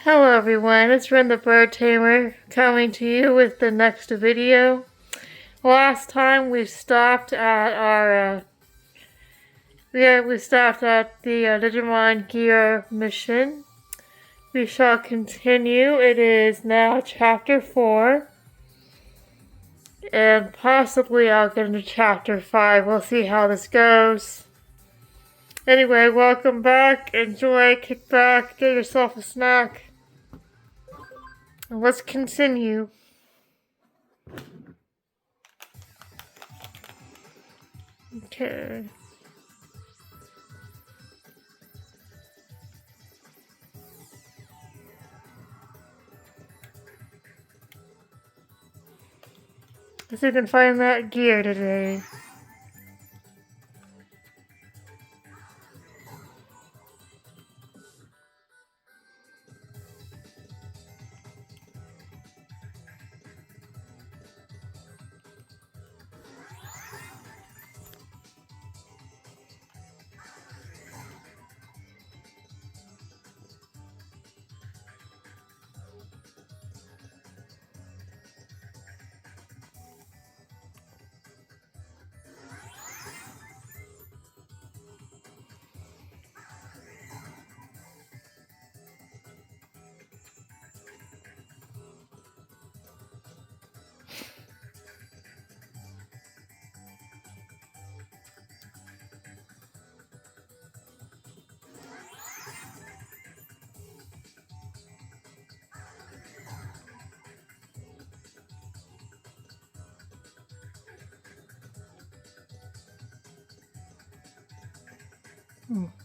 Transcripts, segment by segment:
Hello everyone, it's Ren the Bird Tamer coming to you with the next video. Last time we stopped at our we stopped at the Digimon Gear mission. We shall continue. It is now chapter 4. And possibly I'll get into chapter 5. We'll see how this goes. Anyway, welcome back. Enjoy, kick back, get yourself a snack. Let's continue. Okay. Let's see if we can find that gear today.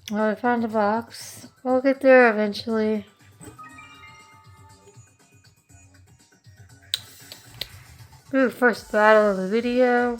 Well, I found a box. We'll get there eventually. Ooh, first battle of the video.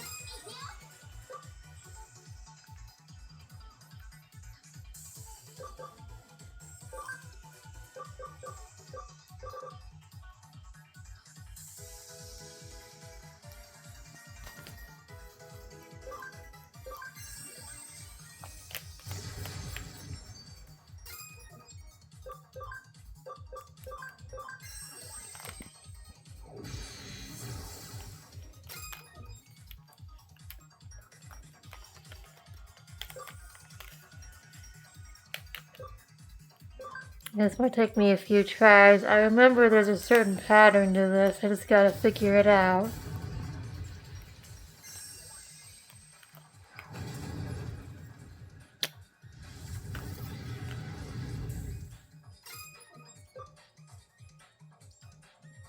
This might take me a few tries. I remember there's a certain pattern to this. I just gotta figure it out.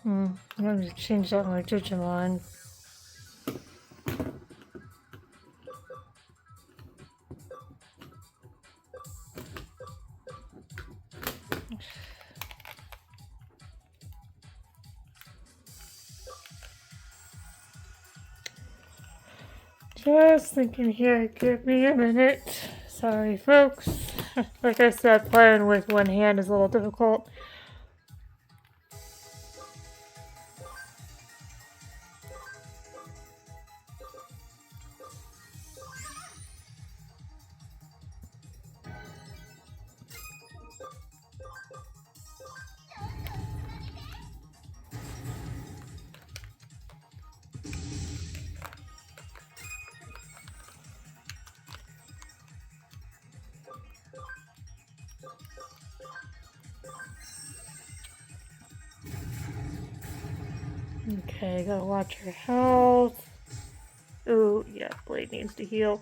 I'm gonna change out my Digimon. Just thinking here, give me a minute. Sorry, folks. Like I said, playing with one hand is a little difficult. Okay, gotta watch her health. Ooh, yeah, Blade needs to heal.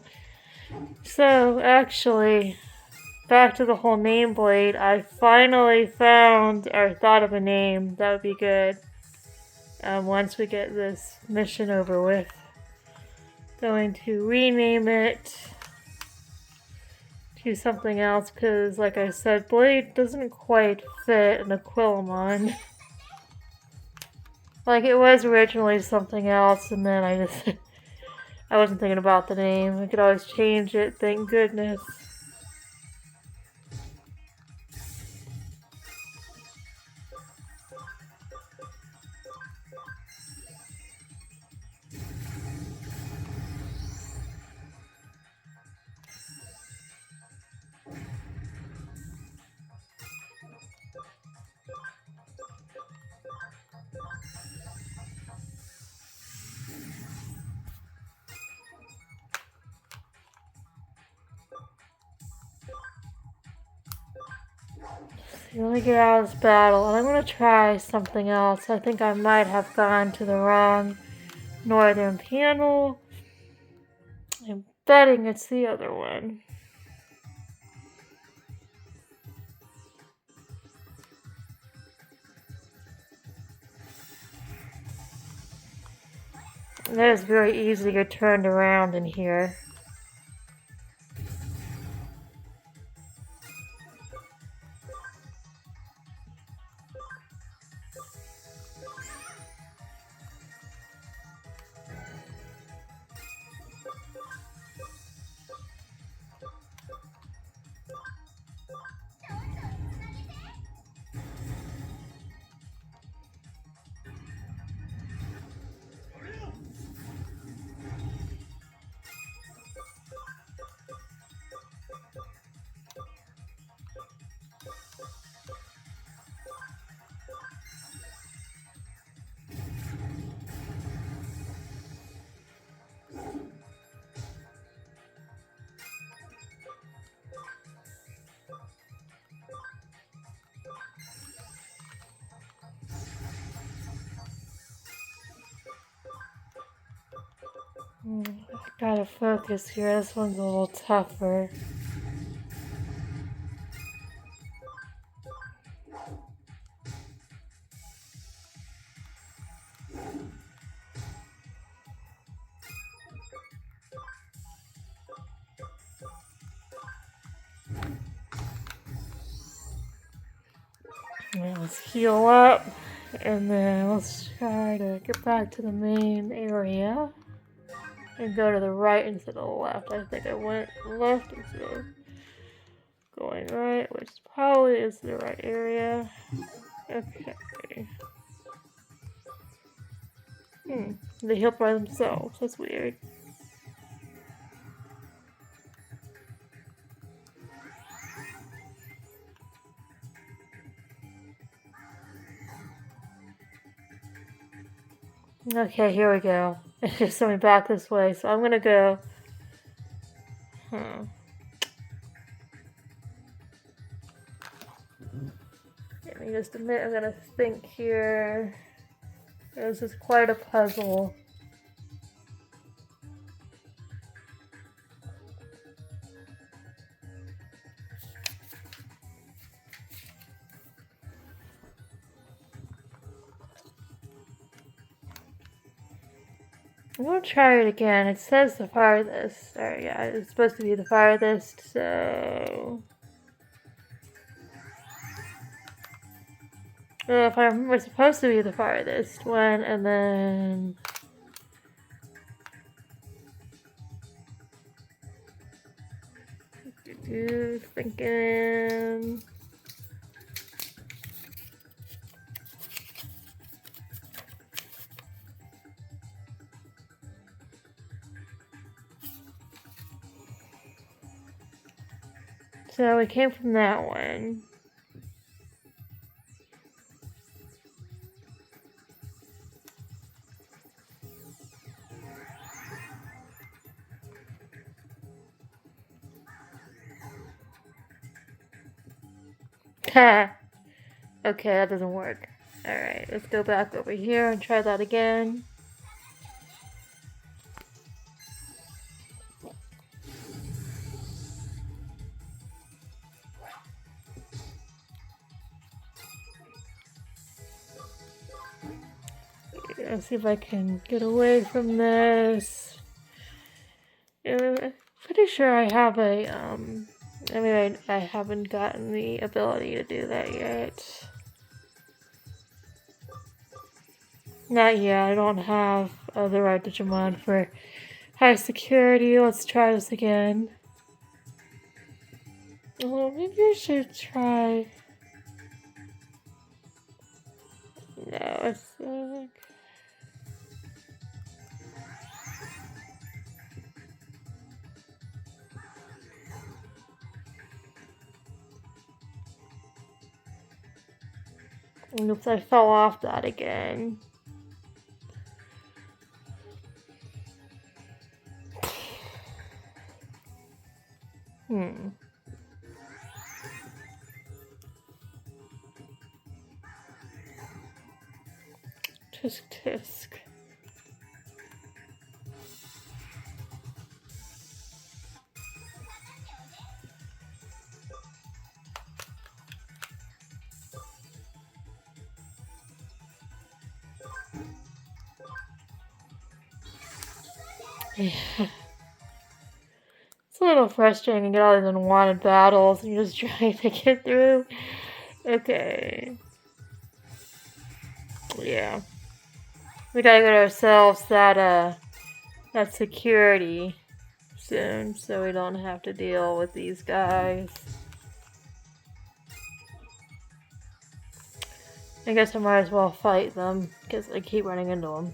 So, actually, back to the whole name Blade, I finally found, or thought of a name that would be good. Once we get this mission over with. Going to rename it to something else, because, like I said, Blade doesn't quite fit an Aquilomon. Like, it was originally something else, and then I wasn't thinking about the name. I could always change it, thank goodness. Let me get out of this battle, and I'm gonna try something else. I think I might have gone to the wrong northern panel. I'm betting it's the other one. It is very easy to get turned around in here. Gotta focus here. This one's a little tougher. Let's heal up, and then let's try to get back to the main area and go to the right instead of the left. I think I went left instead of going right, which probably is the right area. Okay. They heal by themselves. That's weird. Okay, here we go. It's just sent me back this way, so I'm gonna go. Give me just a minute, I'm gonna think here. This is quite a puzzle. I'm gonna try it again. It says the farthest. Or yeah, it's supposed to be the farthest, so... if I remember, it's supposed to be the farthest one, and then... Thinking... So we came from that one. Okay, that doesn't work. Alright, let's go back over here and try that again. Let's see if I can get away from this. I'm pretty sure I have a, I haven't gotten the ability to do that yet. Not yet, I don't have the right Digimon for high security. Let's try this again. Well, maybe I should try... No, it's like... Oops, I fell off that again. Tisk tisk. Yeah. It's a little frustrating to get all these unwanted battles and you're just trying to get through. Okay. Yeah. We gotta get ourselves that security soon so we don't have to deal with these guys. I guess I might as well fight them because I keep running into them.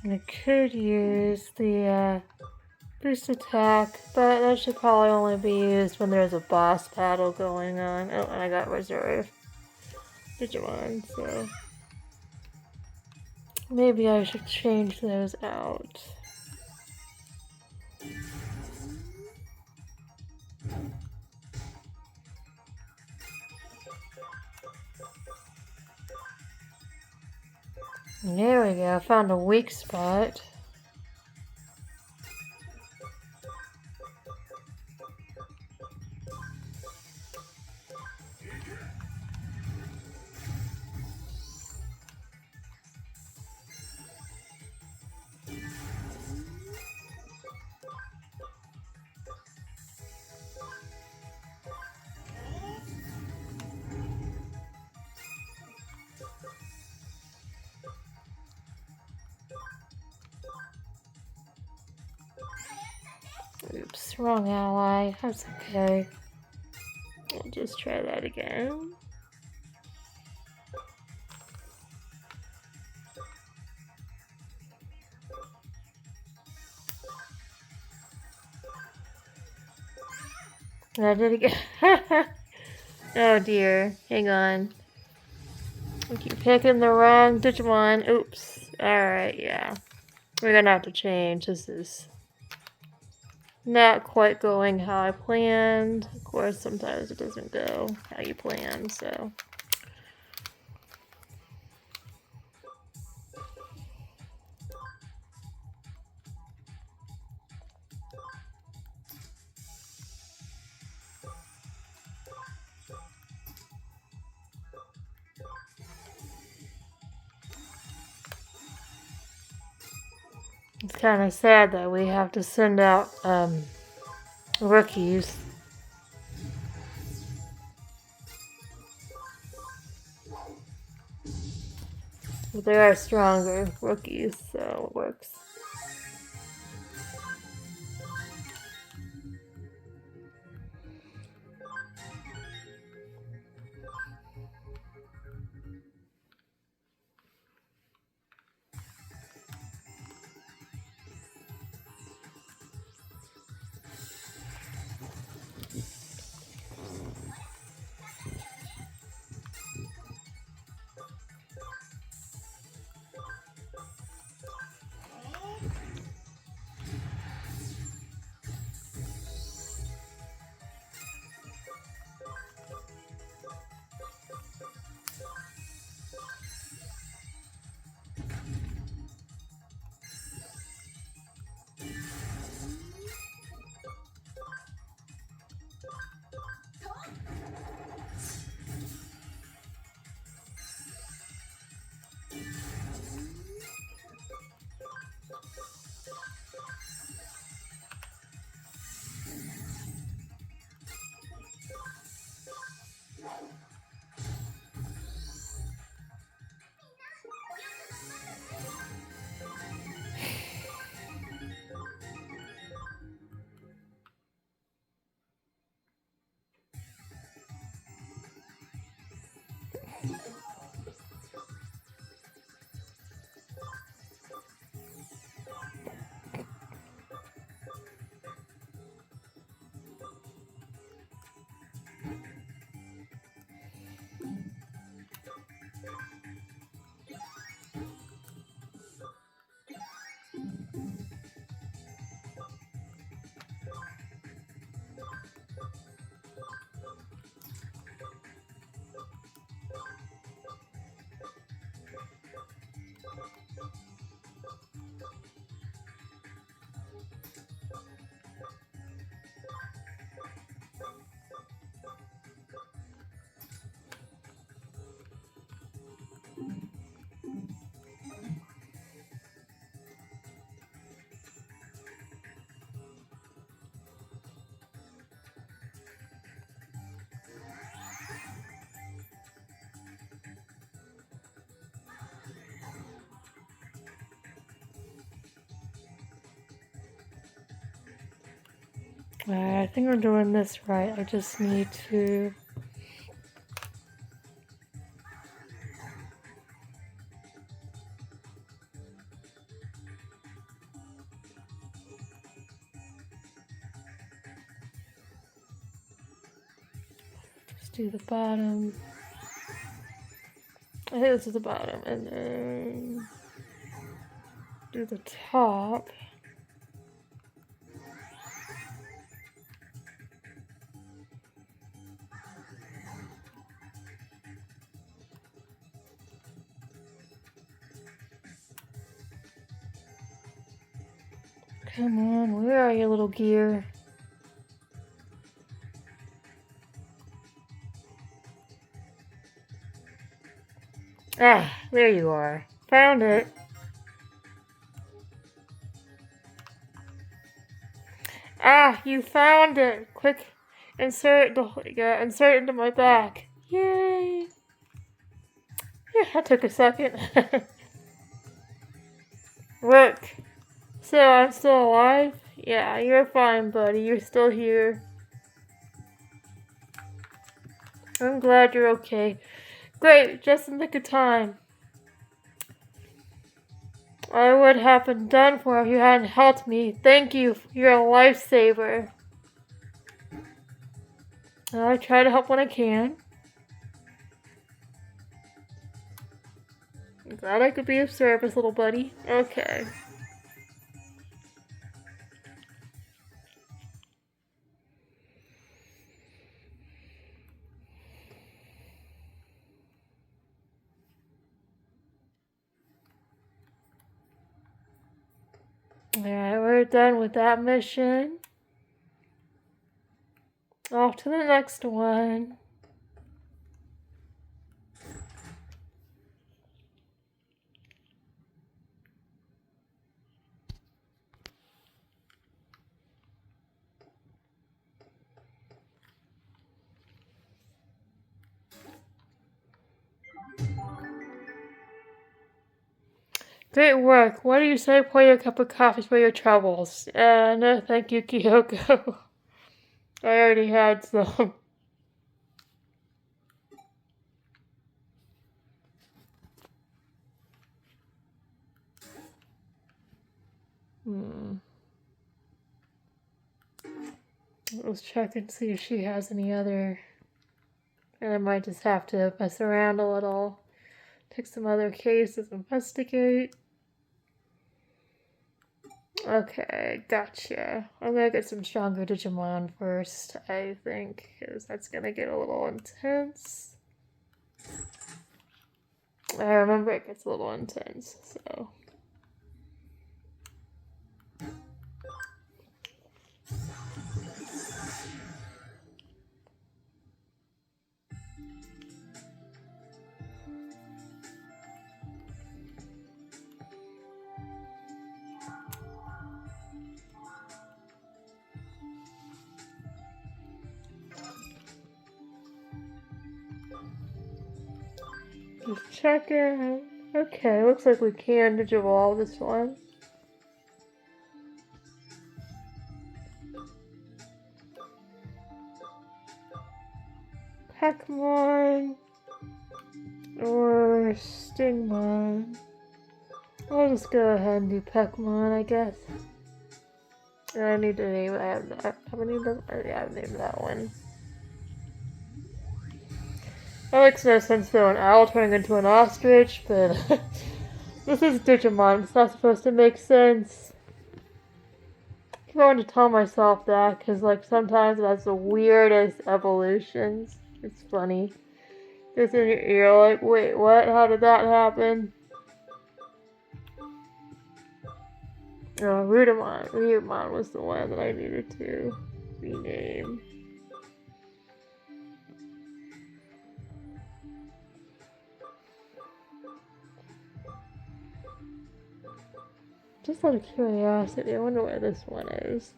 I could use the boost attack, but that should probably only be used when there's a boss battle going on. Oh, and I got reserve Digimon, so maybe I should change those out. There we go, found a weak spot. Oops, wrong ally. That's okay. I'll just try that again. And I did it again. Oh dear. Hang on. I keep picking the wrong Digimon. Oops. Alright, yeah. We're gonna have to change. This is not quite going how I planned. Of course, sometimes it doesn't go how you plan, so. It's kind of sad that we have to send out rookies. But they are stronger rookies, so it works. I think I'm doing this right. I just need to... Just do the bottom. I think this is the bottom. And then... do the top. Come on, where are you, little gear? Ah, there you are. Found it. Ah, you found it. Quick, insert into my back. Yay. Yeah, that took a second. Look. So, I'm still alive? Yeah, you're fine, buddy. You're still here. I'm glad you're okay. Great, just in the nick of time. I would have been done for if you hadn't helped me. Thank you. You're a lifesaver. I try to help when I can. I'm glad I could be of service, little buddy. Okay. Alright, we're done with that mission. Off to the next one. Great work. What do you say? Pour your cup of coffee for your troubles. No thank you, Kyoko. I already had some. Let's check and see if she has any other. And I might just have to mess around a little. Take some other cases, investigate. Okay, gotcha. I'm gonna get some stronger Digimon first, I think, because that's gonna get a little intense. I remember it gets a little intense, so. Just checking. Okay, looks like we can digivolve this one. Packmon or Stingmon. I'll just go ahead and do Packmon, I guess. And I need to name. I have named that one. That makes no sense though, an owl turning into an ostrich, but this is Digimon, it's not supposed to make sense. I'm going to tell myself that, because like sometimes it has the weirdest evolutions. It's funny. Just in your ear, like, wait, what? How did that happen? Oh, Rudamon was the one that I needed to rename. Just out of curiosity, I wonder where this one is.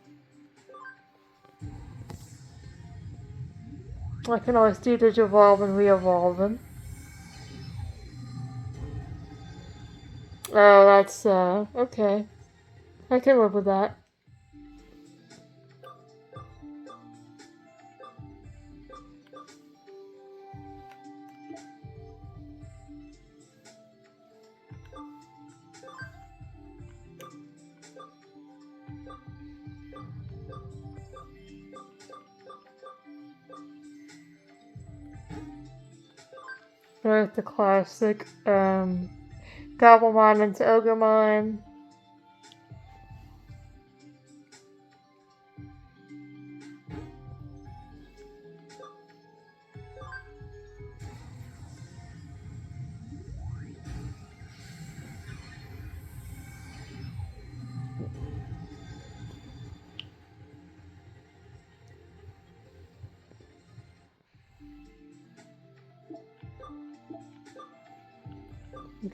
I can always do Digivolve and re-evolve them. Oh, that's, okay. I can live with that. convert the classic Gobblemon into Ogremon.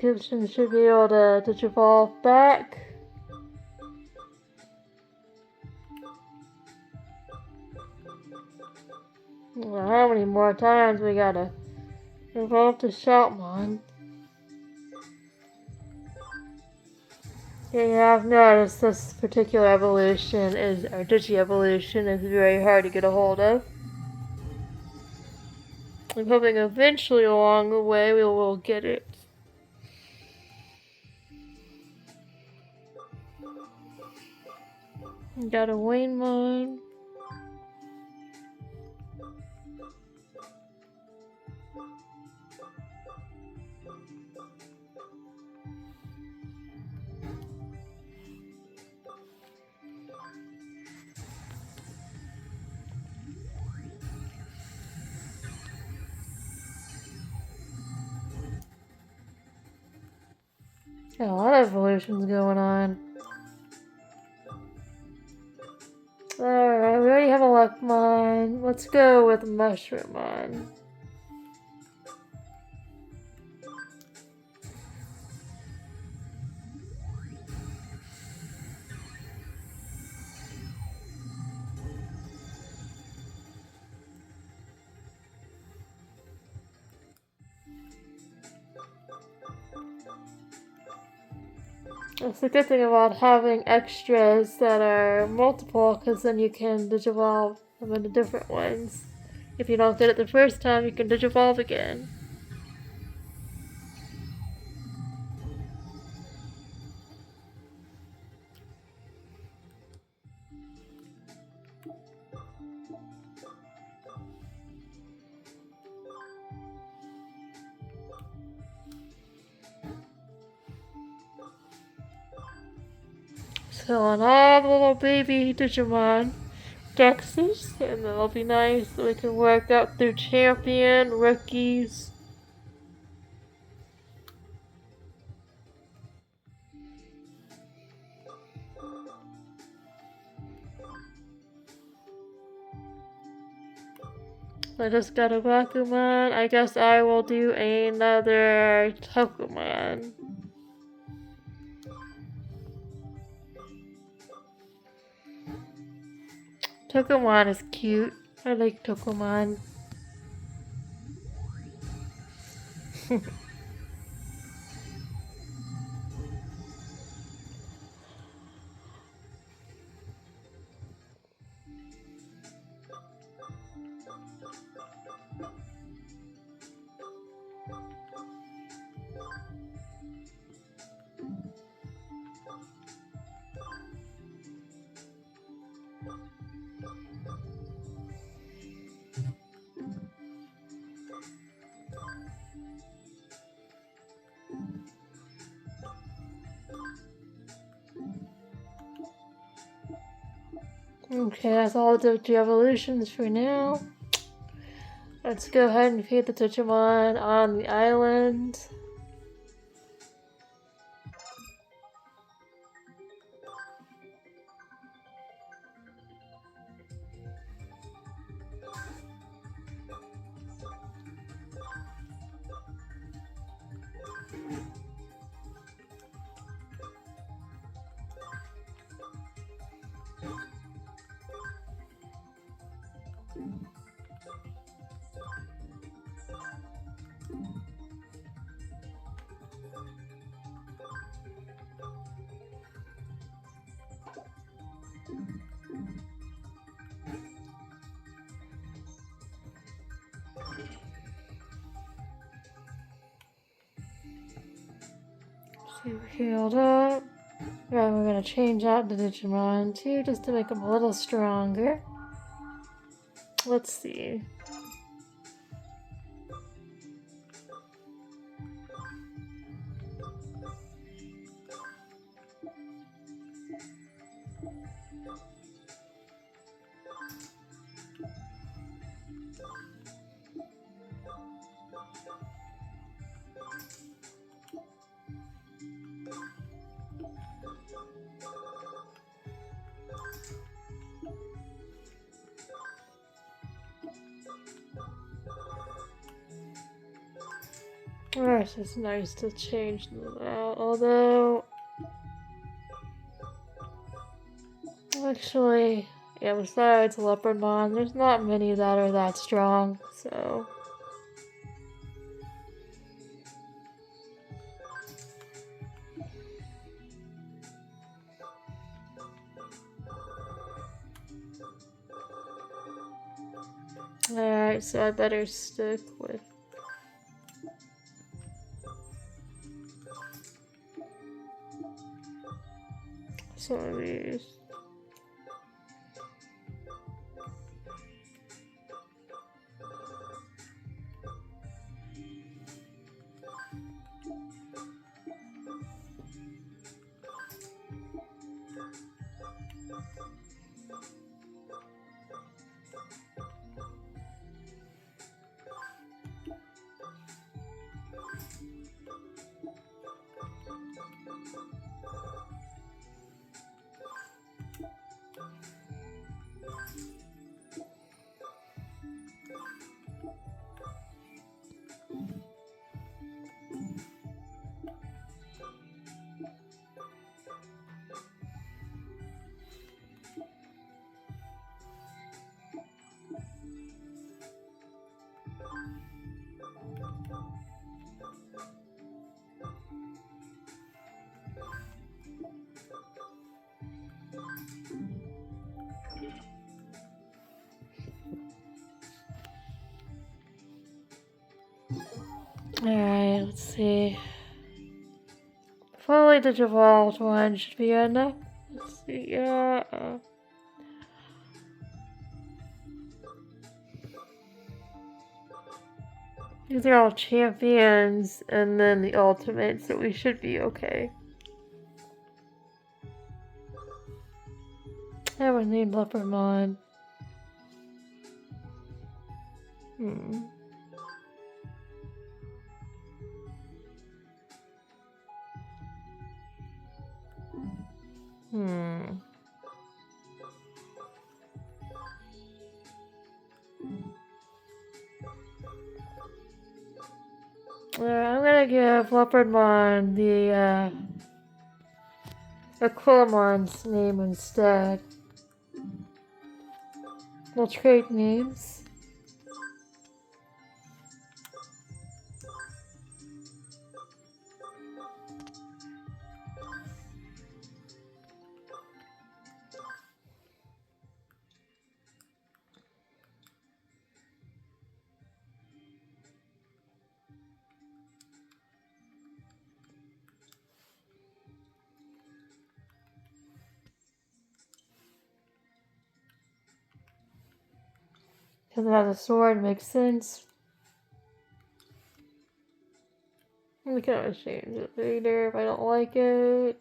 Gibson should be able to Digivolve back. Well, how many more times we gotta evolve to Shoutmon? Yeah, I've noticed this particular evolution or Digi-evolution is very hard to get a hold of. I'm hoping eventually along the way we will get it. Got a Wainmon. Got a lot of evolutions going on. Alright, we already have a Luckmon. Let's go with Mushroomon. That's the good thing about having extras that are multiple, because then you can Digivolve them into different ones. If you don't get it the first time, you can Digivolve again. So on all the little baby Digimon Dexes, and that'll be nice so we can work up through champion, rookies. I just got a Bakumon. I guess I will do another Tokumon. Tokumon is cute. I like Tokumon. Okay, that's all the evolutions for now. Let's go ahead and feed the Digimon on the island. Super healed up. Right, we're gonna change out the Digimon too, just to make them a little stronger. Let's see. Oh, it's just nice to change them out, although... Actually, yeah, besides Leopardmon, there's not many that are that strong, so... Alright, so I better stick with some of these. Alright, let's see. Probably the devolved one should be enough. Let's see, yeah. These are all champions, and then the ultimate, so we should be okay. I would need Leopardmon. Hmm. I'm gonna give Leopardmon the Aquilamon's name instead. We'll trade names. Because it has a sword, makes sense. We can always change it later if I don't like it.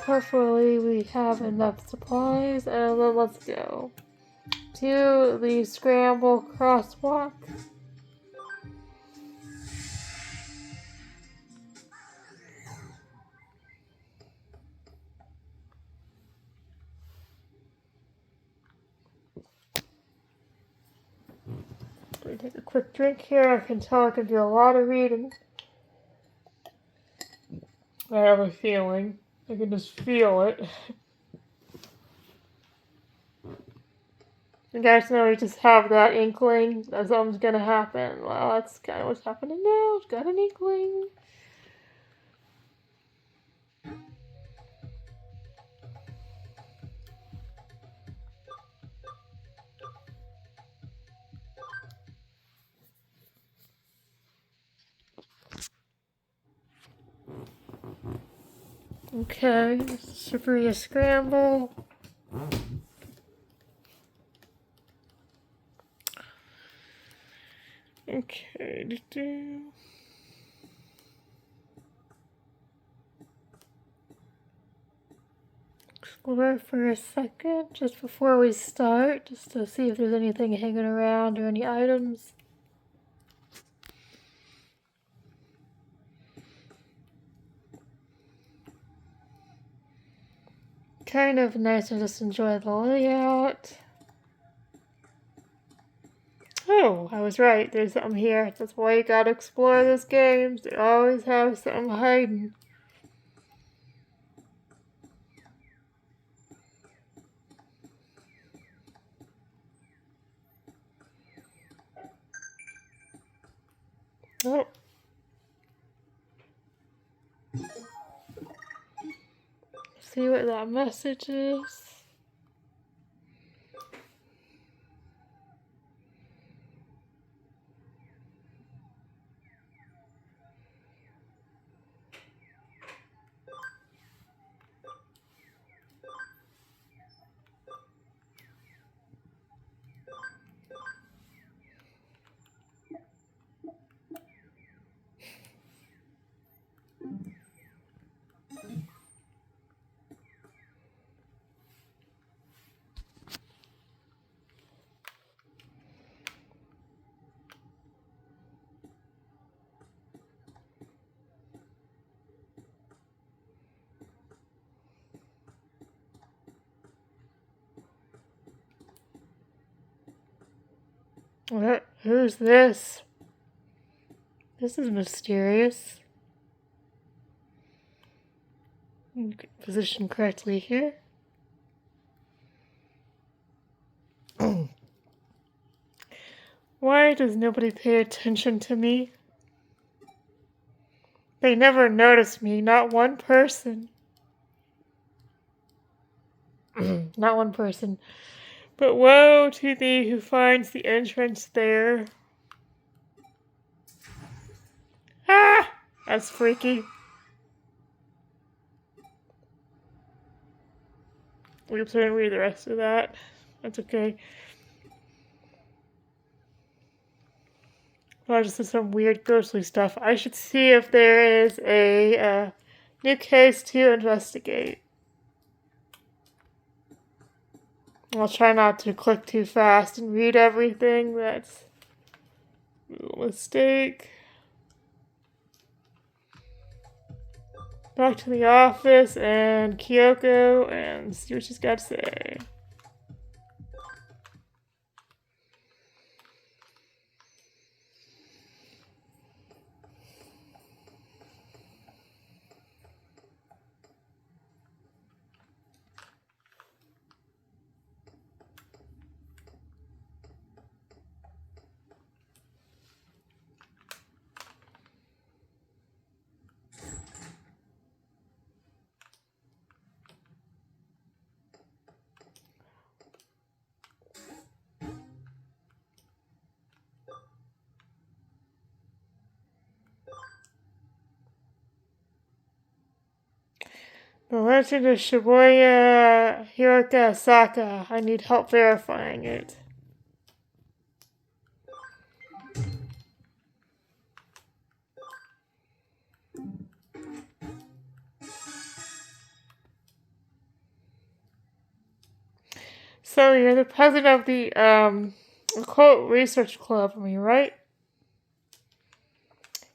hopefully we have enough supplies, and then let's go to the scramble crosswalk. Let me take a quick drink here. I can tell I can do a lot of reading. I have a feeling. I can just feel it. You guys know we just have that inkling that something's gonna happen. Well, that's kind of what's happening now. I've got an inkling. Okay, this should be a scramble. Okay, explore for a second just before we start, just to see if there's anything hanging around or any items. Kind of nice to just enjoy the layout. Oh, I was right. There's something here. That's why you gotta explore those games. They always have something hiding. Oh. See what that message is. What? Who's this? This is mysterious. Position correctly here. Why does nobody pay attention to me? They never notice me, not one person. Not one person. But woe to thee who finds the entrance there. Ah! That's freaky. Oops, I didn't read the rest of that. That's okay. Well, just some weird ghostly stuff. I should see if there is a new case to investigate. I'll try not to click too fast and read everything. That's a mistake. Back to the office and Kyoko and see what she's got to say. The Legend of Shibuya Hiroka Asaka. I need help verifying it. So you're the president of the Occult Research Club, am I right?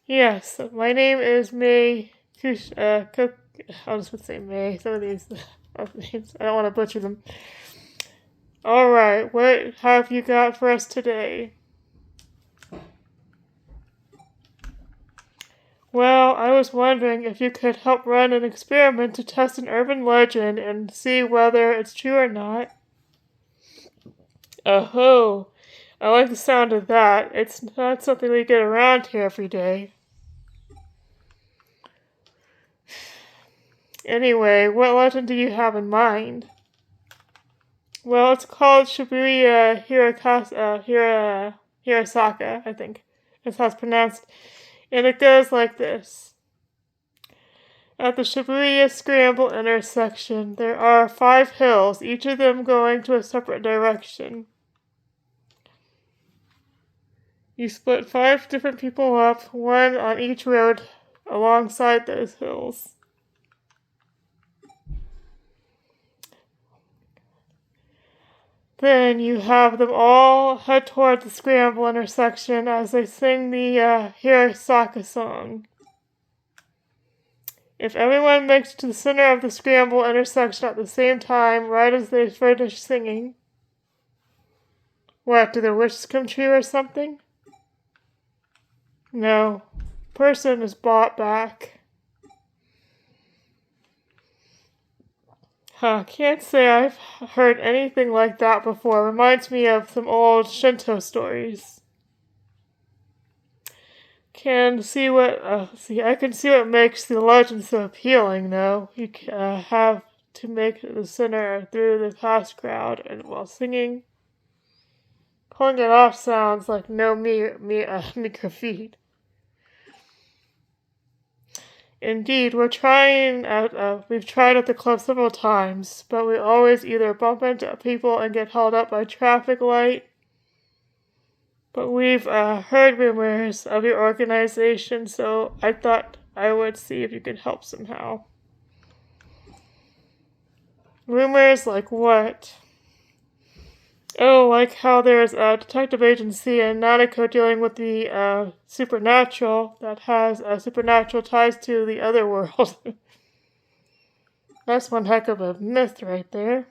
Yes, my name is May I'll just say May. Some of these names, I don't want to butcher them. Alright, what have you got for us today? Well, I was wondering if you could help run an experiment to test an urban legend and see whether it's true or not. Oh, I like the sound of that. It's not something we get around here every day. Anyway, what legend do you have in mind? Well, it's called Shibuya Hirasaka, I think. That's how it's pronounced. And it goes like this. At the Shibuya Scramble intersection, there are 5 hills, each of them going to a separate direction. You split 5 different people up, one on each road alongside those hills. Then you have them all head toward the Scramble intersection as they sing the Hirasaka song. If everyone makes it to the center of the Scramble intersection at the same time, right as they finish singing, what, do their wishes come true or something? No. Person is bought back. Can't say I've heard anything like that before. Reminds me of some old Shinto stories. I can see what makes the legend so appealing, though. You have to make the center through the past crowd, and while singing, pulling it off sounds like no meeker feat. Indeed, we've tried at the club several times, but we always either bump into people and get held up by traffic light. But we've heard rumors of your organization, so I thought I would see if you could help somehow. Rumors like what? Oh, like how there's a detective agency in Nanako dealing with the supernatural that has supernatural ties to the other world. That's one heck of a myth right there.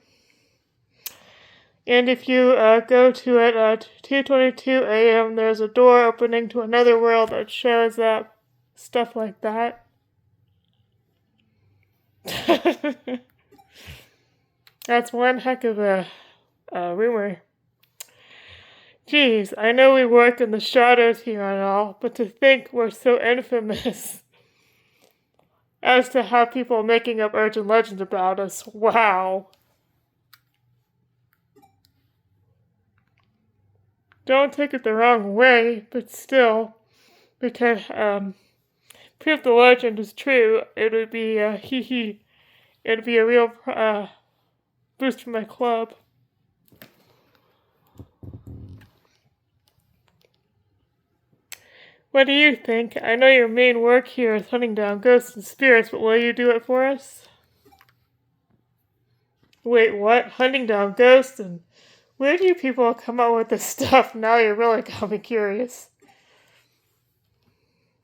And if you go to it at 2:22 a.m., there's a door opening to another world that shows up stuff like that. That's one heck of a rumor. Geez, I know we work in the shadows here and all, but to think we're so infamous as to have people making up urgent legends about us, wow. Don't take it the wrong way, but still, because proof the legend is true, it would be it'd be a real boost for my club. What do you think? I know your main work here is hunting down ghosts and spirits, but will you do it for us? Wait, what? Hunting down ghosts? And where do you people come up with this stuff? Now you really got me curious.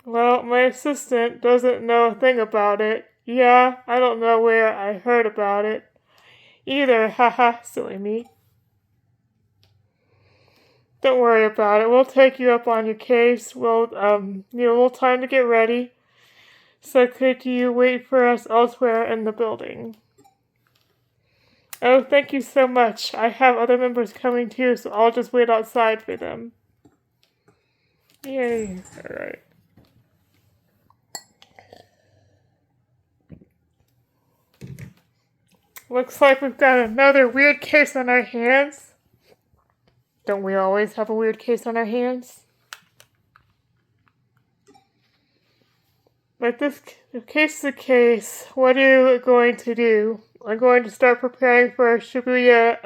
Well, my assistant doesn't know a thing about it. Yeah, I don't know where I heard about it either. Haha, silly me. Don't worry about it. We'll take you up on your case. We'll need a little time to get ready. So could you wait for us elsewhere in the building? Oh, thank you so much. I have other members coming too, so I'll just wait outside for them. Yay. Alright. Looks like we've got another weird case on our hands. Don't we always have a weird case on our hands? But this case is a case. What are you going to do? I'm going to start preparing for the Shibuya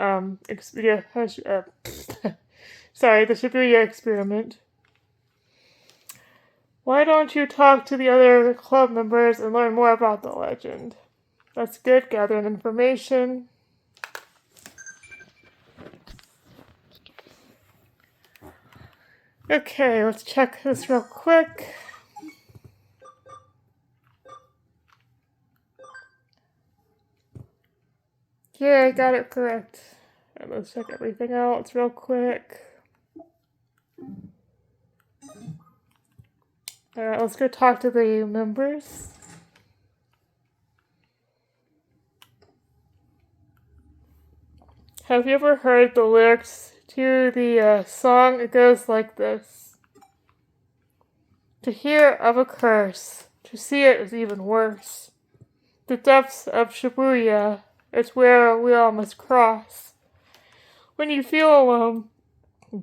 experiment. Why don't you talk to the other club members and learn more about the legend? That's good, gathering information. Okay, let's check this real quick. Yeah, I got it correct. And let's check everything else real quick. Alright, let's go talk to the members. Have you ever heard the lyrics to the song? It goes like this. To hear of a curse, to see it is even worse. The depths of Shibuya, it's where we all must cross. When you feel alone,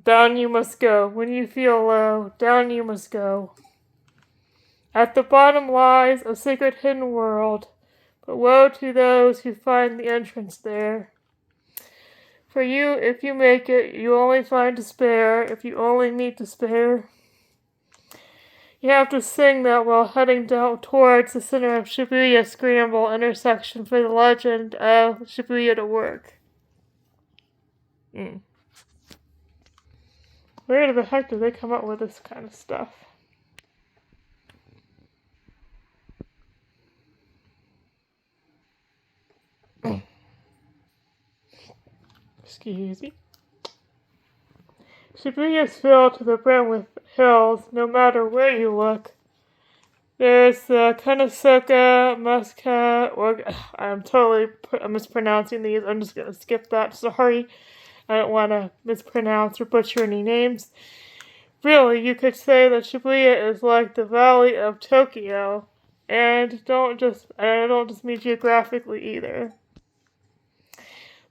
down you must go. When you feel low, down you must go. At the bottom lies a secret hidden world, but woe to those who find the entrance there. For you, if you make it, you only find despair, if you only meet despair. You have to sing that while heading down towards the center of Shibuya Scramble intersection for the legend of Shibuya to work. Where the heck did they come up with this kind of stuff? Excuse me. Shibuya is filled to the brim with hills, no matter where you look. There's the Konosuba, Muscat, or I'm totally mispronouncing these. I'm just gonna skip that. Sorry. I don't want to mispronounce or butcher any names. Really, you could say that Shibuya is like the Valley of Tokyo. And I don't just mean geographically either.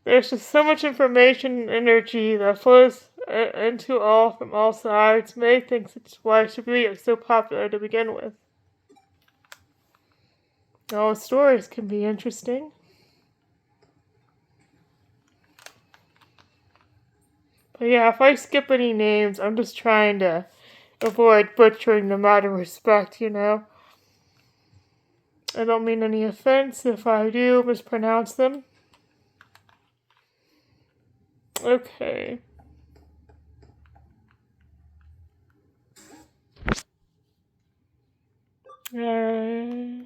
There's just so much information and energy that flows into all from all sides. Many things it's why Shibuya is so popular to begin with. All stories can be interesting. But yeah, if I skip any names, I'm just trying to avoid butchering them out of respect, you know. I don't mean any offense if I do mispronounce them. Okay. I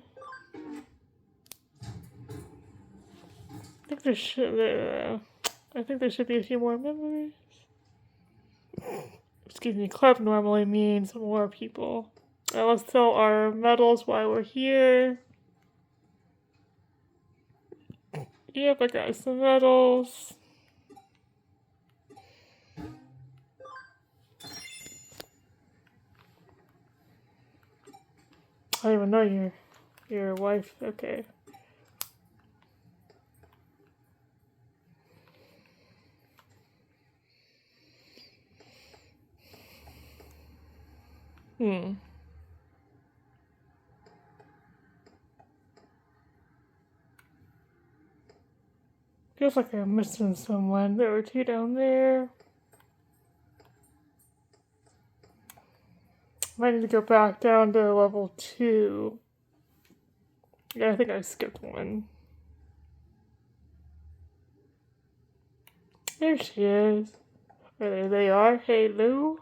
think there should be a few more members. Excuse me, club normally means more people. Let's sell our medals while we're here. Yep, I got some medals. I don't even know your wife. Okay. Feels like I'm missing someone. There were two down there. Might need to go back down to level 2. Yeah, I think I skipped one. There she is. There they are. Hey, Lou.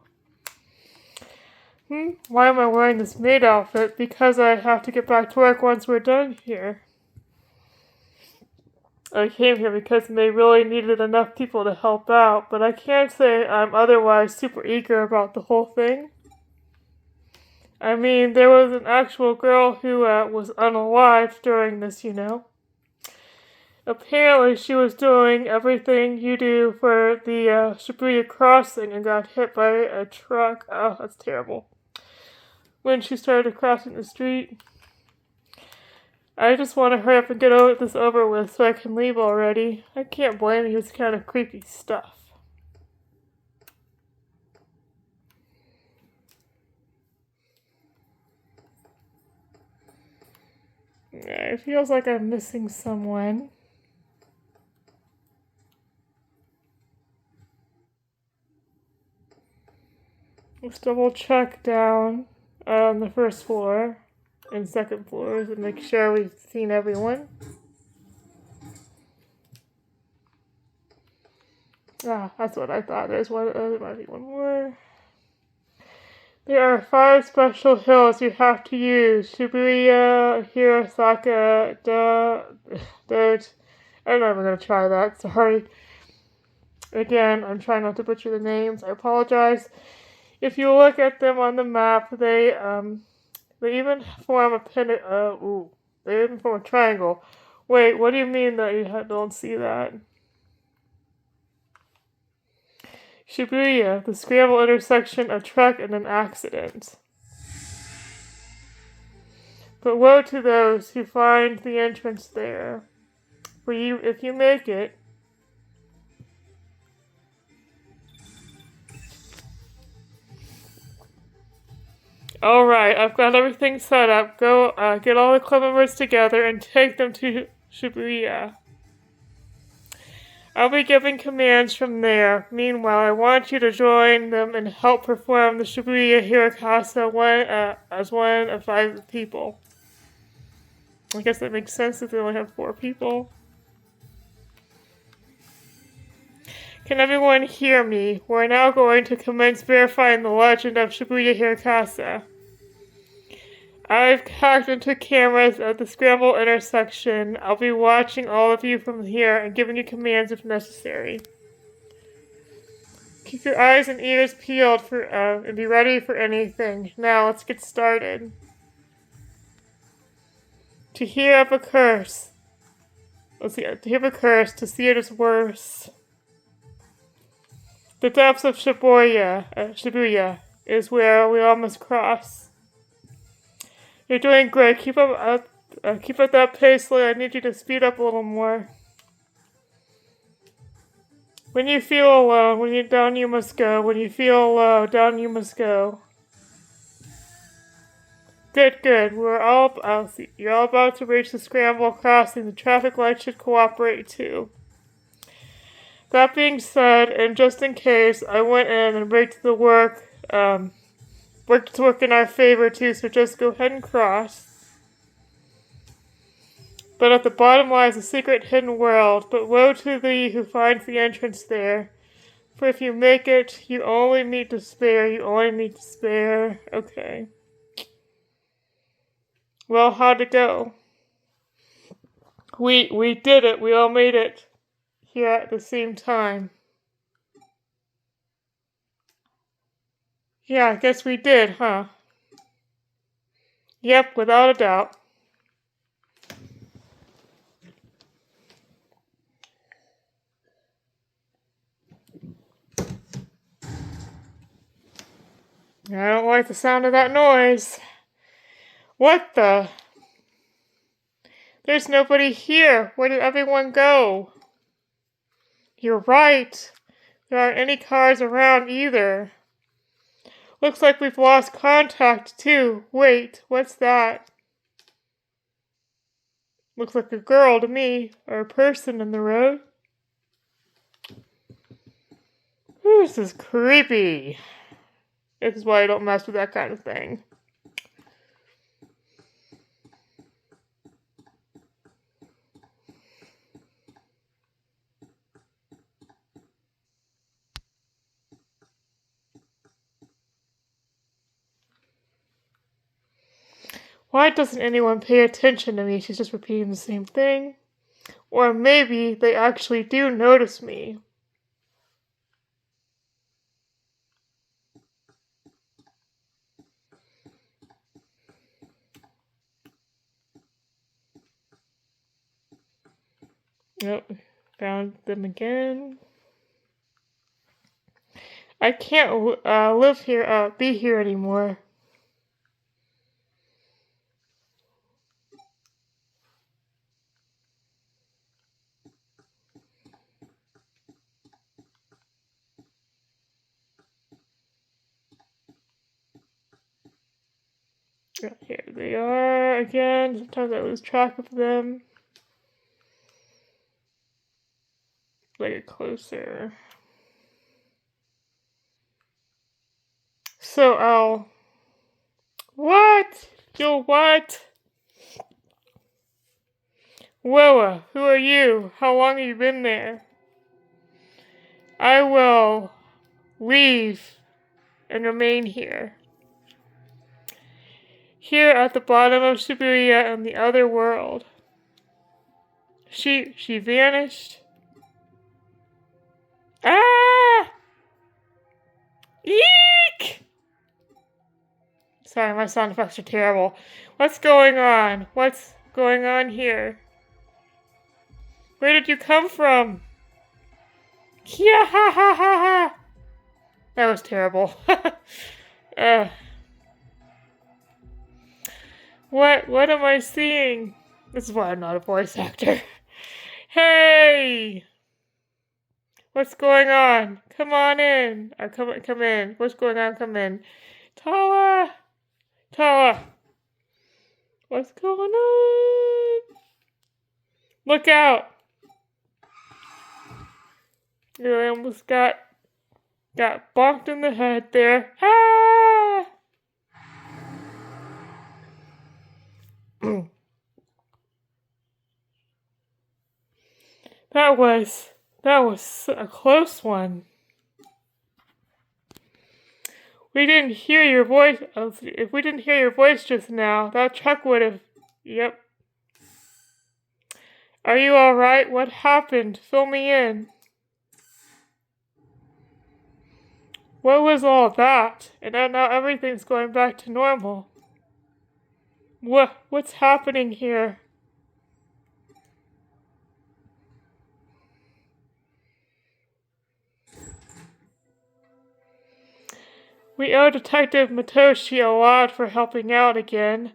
Why am I wearing this maid outfit? Because I have to get back to work once we're done here. I came here because they really needed enough people to help out, but I can't say I'm otherwise super eager about the whole thing. I mean, there was an actual girl who was unalived during this, you know. Apparently, she was doing everything you do for the Shibuya crossing and got hit by a truck. Oh, that's terrible. When she started crossing the street. I just want to hurry up and get this over with so I can leave already. I can't blame you, it's kind of creepy stuff. It feels like I'm missing someone. Let's double check down on the first floor and second floors and make sure we've seen everyone. Ah, that's what I thought. There might be one more. There are 5 special hills you have to use. Shibuya, Hirosaka, Dirt. I'm never gonna try that, sorry. Again, I'm trying not to butcher the names. I apologize. If you look at them on the map, they even form they even form a triangle. Wait, what do you mean that you don't see that? Shibuya, the scramble intersection, a truck and an accident. But woe to those who find the entrance there. For you, if you make it, alright, I've got everything set up. Go get all the club members together and take them to Shibuya. I'll be giving commands from there. Meanwhile, I want you to join them and help perform the Shibuya Hirokasa as one of 5 people. I guess that makes sense if they only have 4 people. Can everyone hear me? We're now going to commence verifying the legend of Shibuya Hirokasa. I've hacked into cameras at the scramble intersection. I'll be watching all of you from here and giving you commands if necessary. Keep your eyes and ears peeled and be ready for anything. Now, let's get started. To hear of a curse. To hear of a curse, to see it is worse. The depths of Shibuya is where we all must cross. You're doing great. Keep up that pace, Lily. I need you to speed up a little more. When you feel alone, when you're down, you must go. When you feel low, down you must go. Good. You're all about to reach the scramble crossing. The traffic light should cooperate too. That being said, and just in case, I went in and rigged the work in our favor too, so just go ahead and cross. But at the bottom lies a secret hidden world, but woe to thee who finds the entrance there. For if you make it, you only meet despair, Okay. Well, how'd it go? We did it, we all made it here at the same time. Yeah, I guess we did, huh? Yep, without a doubt. I don't like the sound of that noise. What the? There's nobody here. Where did everyone go? You're right. There aren't any cars around either. Looks like we've lost contact too. Wait, what's that? Looks like a girl to me, or a person in the road. Ooh, this is creepy. This is why I don't mess with that kind of thing. Why doesn't anyone pay attention to me? She's just repeating the same thing. Or maybe they actually do notice me. Nope, found them again. I can't be here anymore. Here they are again. Sometimes I lose track of them. Get closer. So what? Yo, what? Whoa, who are you? How long have you been there? I will leave and remain here. Here at the bottom of Shibuya in the other world. She vanished. Ah! Eek! Sorry, my sound effects are terrible. What's going on? What's going on here? Where did you come from? Yeah, ha ha ha ha! That was terrible. What am I seeing? This is why I'm not a voice actor. Hey! What's going on? Come on in. Or come in. What's going on? Come in. Tala! Tala! What's going on? Look out! I almost got bonked in the head there. Ah! That was a close one. We didn't hear your voice. If we didn't hear your voice just now, that truck would have. Yep. Are you all right? What happened? Fill me in. What was all that? And now everything's going back to normal. What's happening here? We owe Detective Matoshi a lot for helping out again.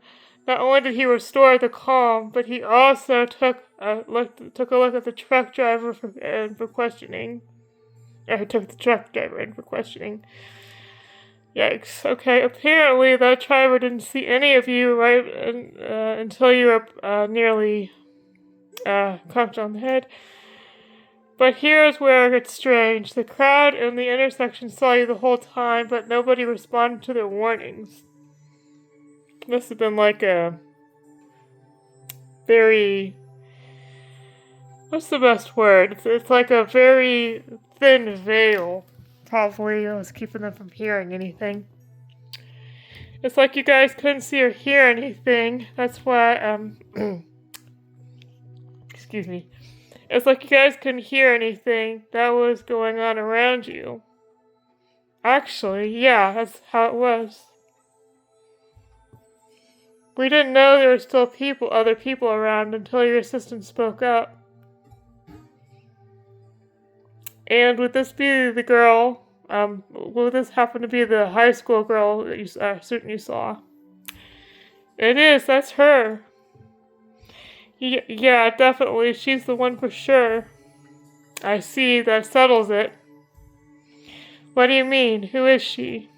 Not only did he restore the calm, but he also took a look at the truck driver for questioning. He took the truck driver in for questioning. Yikes. Okay, apparently that driver didn't see any of you until you were nearly conked on the head. But here's where it gets strange. The crowd in the intersection saw you the whole time, but nobody responded to their warnings. Must have been like a very... What's the best word? It's like a very thin veil. Probably was keeping them from hearing anything. It's like you guys couldn't see or hear anything. That's why, excuse me. It's like you guys couldn't hear anything that was going on around you. Actually, yeah, that's how it was. We didn't know there were still other people around until your assistant spoke up. And would this be the girl, will this happen to be the high school girl that you saw? It is, that's her. Yeah, definitely. She's the one for sure. I see. That settles it. What do you mean? Who is she?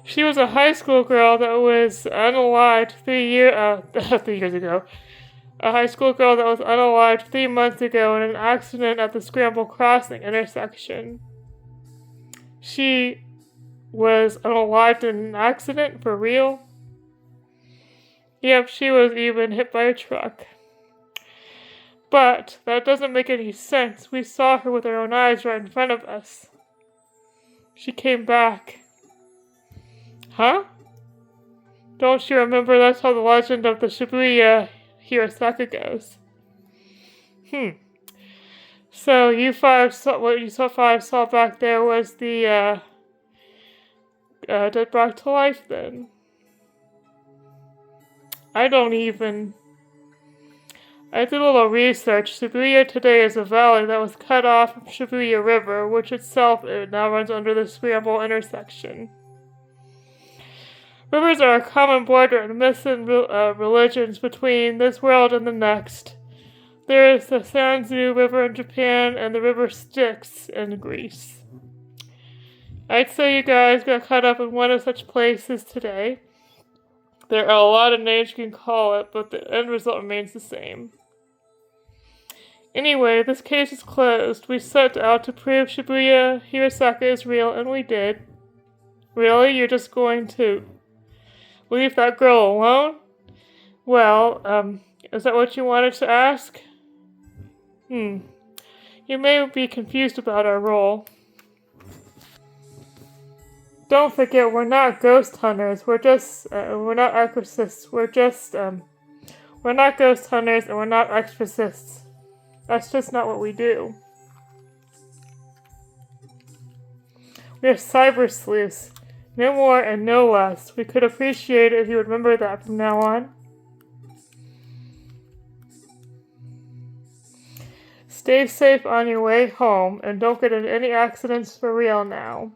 She was a high school girl that was unalived 3 years ago. A high school girl that was unalived 3 months ago in an accident at the Scramble Crossing intersection. She was unalived in an accident? For real? Yep, she was even hit by a truck. But that doesn't make any sense. We saw her with our own eyes right in front of us. She came back. Huh? Don't you remember? That's how the legend of the Shibuya Hirosaka goes. So what you saw back there was the dead brought to life then. I did a little research. Shibuya today is a valley that was cut off from Shibuya River, which itself now runs under the Scramble intersection. Rivers are a common border in myths and religions between this world and the next. There is the Sanzu River in Japan and the River Styx in Greece. I'd say you guys got caught up in one of such places today. There are a lot of names you can call it, but the end result remains the same. Anyway, this case is closed. We set out to prove Shibuya Hirosaka is real, and we did. Really? You're just going to leave that girl alone? Well, is that what you wanted to ask? You may be confused about our role. Don't forget, we're not ghost hunters. We're not exorcists. We're not ghost hunters and we're not exorcists. That's just not what we do. We're cyber sleuths. No more and no less. We could appreciate it if you would remember that from now on. Stay safe on your way home and don't get in any accidents for real now.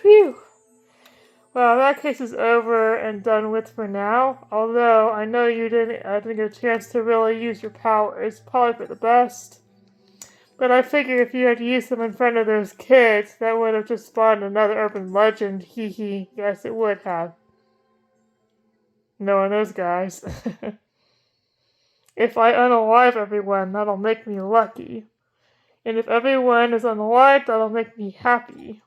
Phew. Well, that case is over and done with for now. Although I know you didn't get a chance to really use your powers. Probably for the best. But I figure if you had used them in front of those kids, that would have just spawned another urban legend. Hee hee. Yes, it would have. Knowing those guys. If I unalive everyone, that'll make me lucky. And if everyone is unalive, that'll make me happy.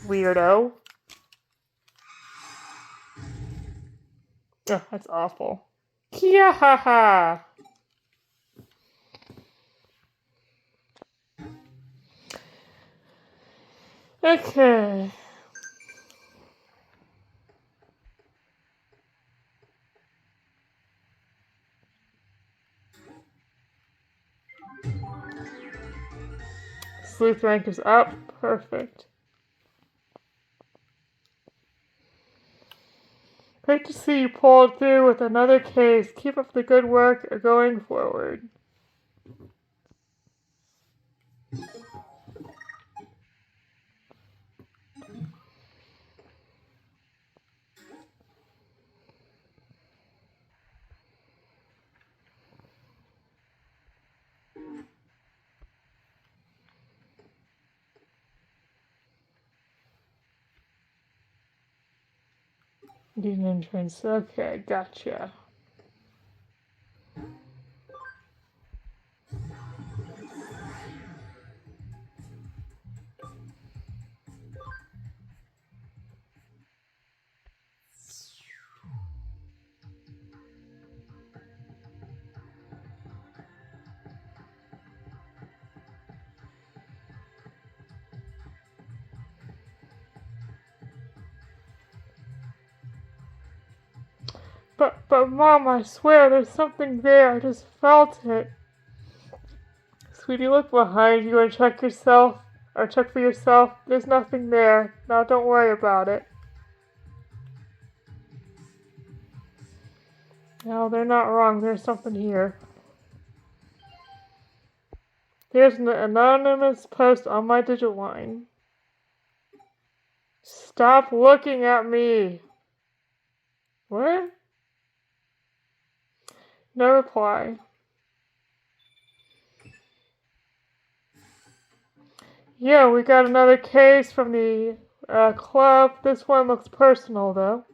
Weirdo. Oh, that's awful. Kia ha ha! Okay. Sleuth rank is up. Perfect. Great to see you pulled through with another case. Keep up the good work going forward. Need an entrance. Okay, gotcha. But Mom, I swear there's something there. I just felt it. Sweetie, look behind you and check yourself. Or check for yourself. There's nothing there. Now don't worry about it. No, they're not wrong. There's something here. There's an anonymous post on my Digimon. Stop looking at me. What? No reply. Yeah, we got another case from the club. This one looks personal, though.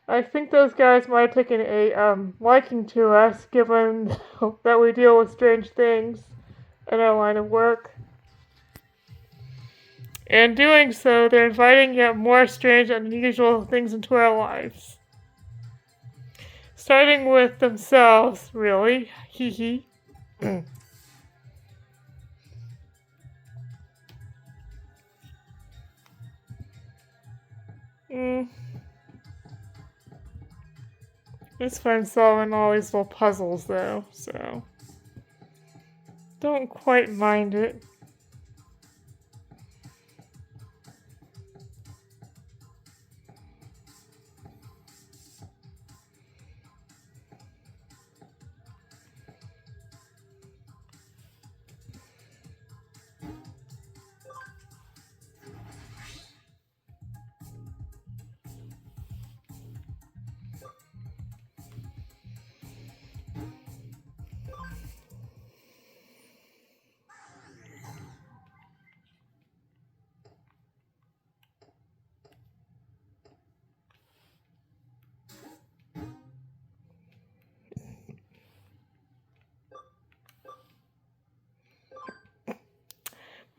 I think those guys might have taken a liking to us, given that we deal with strange things in our line of work. In doing so, they're inviting yet more strange and unusual things into our lives. Starting with themselves, really. Hee hee. It's fun solving all these little puzzles, though, so don't quite mind it.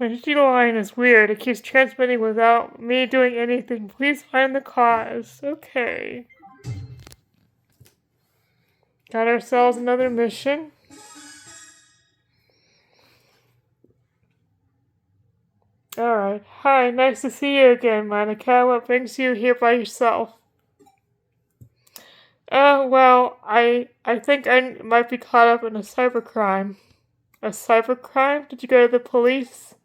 My Digimon is weird. It keeps transmitting without me doing anything. Please find the cause. Okay. Got ourselves another mission. Hi, nice to see you again, Monica. What brings you here by yourself? Well, I think I might be caught up in a cybercrime. A cybercrime? Did you go to the police?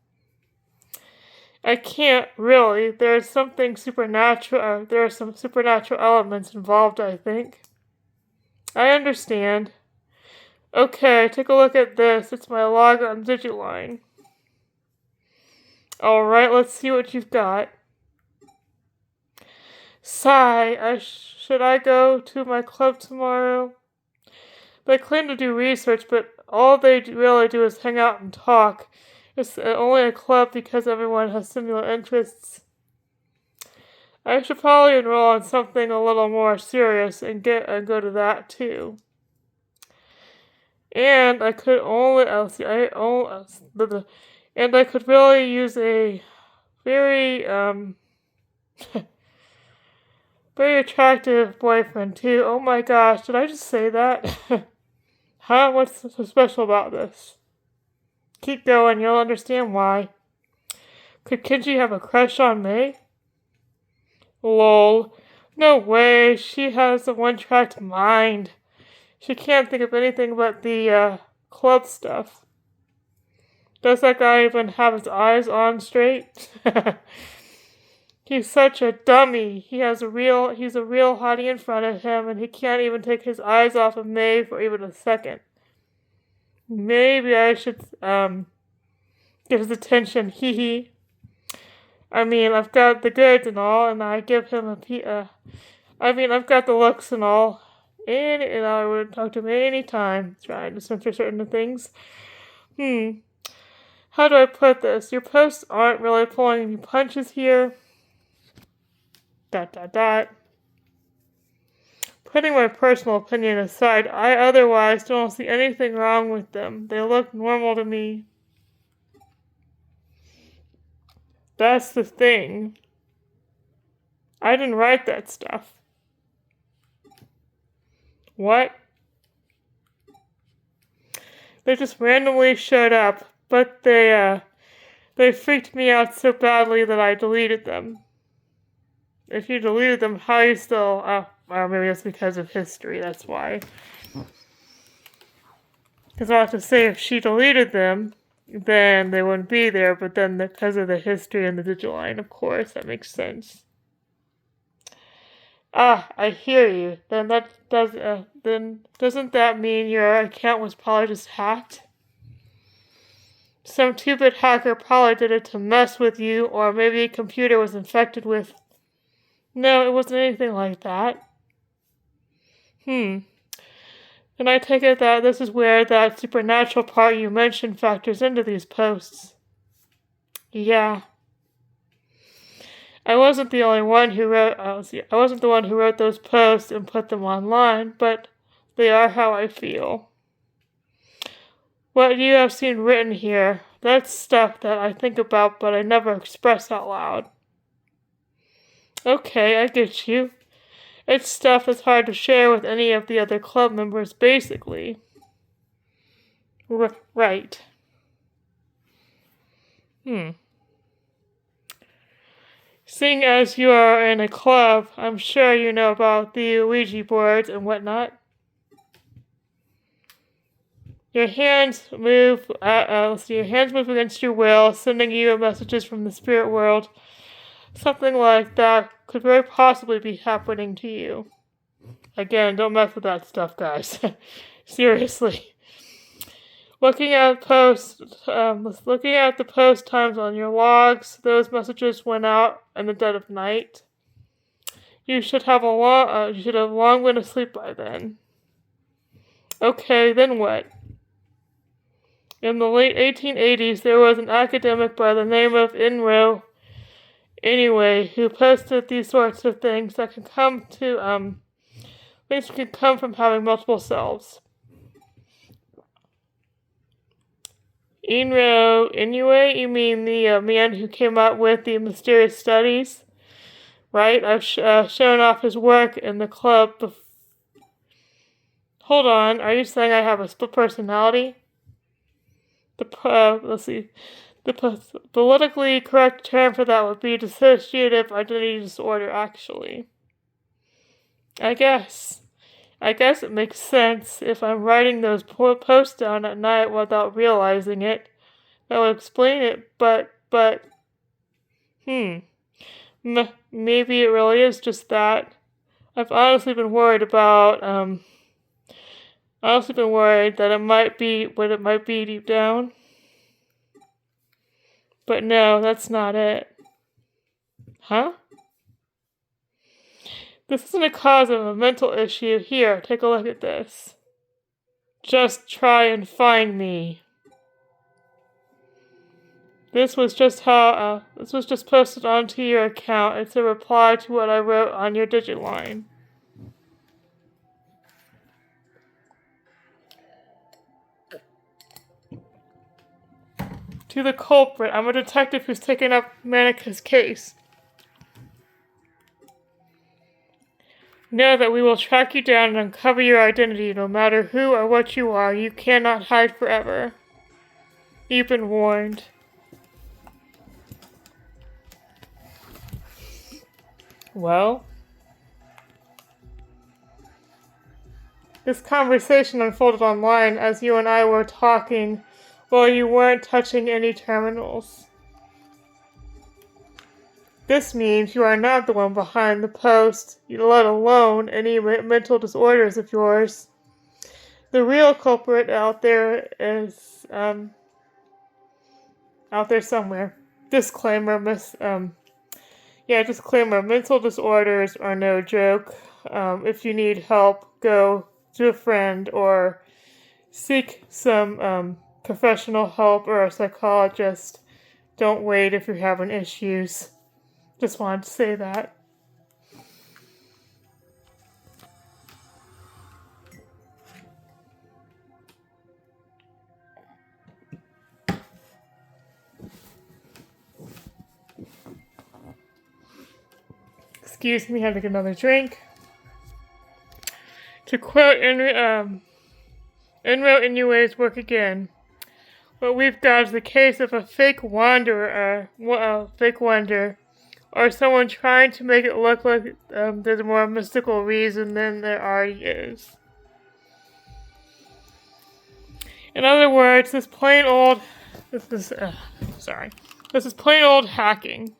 I can't, really. There's something supernatural, there are some supernatural elements involved, I think. I understand. Okay, take a look at this. It's my log on Digiline. Alright, let's see what you've got. Sigh, should I go to my club tomorrow? They claim to do research, but all they really do is hang out and talk. It's only a club because everyone has similar interests. I should probably enroll in something a little more serious and go to that too. And I could really use a very very attractive boyfriend too. Oh my gosh, did I just say that? Huh? What's so special about this? Keep going, you'll understand why. Could Kenji have a crush on me? Lol. No way, she has a one-track mind. She can't think of anything but the, club stuff. Does that guy even have his eyes on straight? He's such a dummy. He's a real hottie in front of him, and he can't even take his eyes off of May for even a second. Maybe I should, get his attention. Hee hee. I mean, I've got the goods and all, and I give him I've got the looks and all. And I would talk to him any time, trying to censor certain things. How do I put this? Your posts aren't really pulling any punches here. ... Putting my personal opinion aside, I otherwise don't see anything wrong with them. They look normal to me. That's the thing. I didn't write that stuff. What? They just randomly showed up, but they freaked me out so badly that I deleted them. If you deleted them, how you still... well, maybe it's because of history, that's why. Because I have to say, if she deleted them, then they wouldn't be there, but then because of the history and the Digiline, of course, that makes sense. I hear you. Then doesn't that mean your account was probably just hacked? Some stupid hacker probably did it to mess with you, or maybe a computer was infected with... No, it wasn't anything like that. And I take it that this is where that supernatural part you mentioned factors into these posts. Yeah. I wasn't the one who wrote those posts and put them online, but they are how I feel. What you have seen written here, that's stuff that I think about but I never express out loud. Okay, I get you. It's stuff that's hard to share with any of the other club members, basically. Right. Seeing as you are in a club, I'm sure you know about the Ouija boards and whatnot. Your hands move against your will, sending you messages from the spirit world. Something like that could very possibly be happening to you. Again, don't mess with that stuff, guys. Seriously. Looking at the post times on your logs, those messages went out in the dead of night. You should have long been asleep by then. Okay, then what? In the late 1880s, there was an academic by the name of who posted these sorts of things that can come from having multiple selves. Inoue, you mean the man who came up with the mysterious studies? Right? I've shown off his work in the club. Hold on, are you saying I have a split personality? Let's see. The politically correct term for that would be dissociative identity disorder, actually. I guess it makes sense if I'm writing those posts down at night without realizing it. That would explain it, but, maybe it really is just that. I've honestly been worried that it might be what it might be deep down. But no, that's not it. Huh? This isn't a cause of a mental issue. Here, take a look at this. Just try and find me. This was just posted onto your account. It's a reply to what I wrote on your digit line. To the culprit. I'm a detective who's taken up Manika's case. Know that we will track you down and uncover your identity. No matter who or what you are, you cannot hide forever. You've been warned. Well, this conversation unfolded online as you and I were talking while you weren't touching any terminals. This means you are not the one behind the post, let alone any mental disorders of yours. The real culprit out there is, out there somewhere. Disclaimer, disclaimer, mental disorders are no joke. If you need help, go to a friend or seek some professional help or a psychologist. Don't wait if you're having issues. Just wanted to say that. Excuse me, had to get another drink. To quote Enro Inoue's work again, what we've got is the case of a fake wanderer, or someone trying to make it look like there's a more mystical reason than there already is. In other words, this is plain old hacking.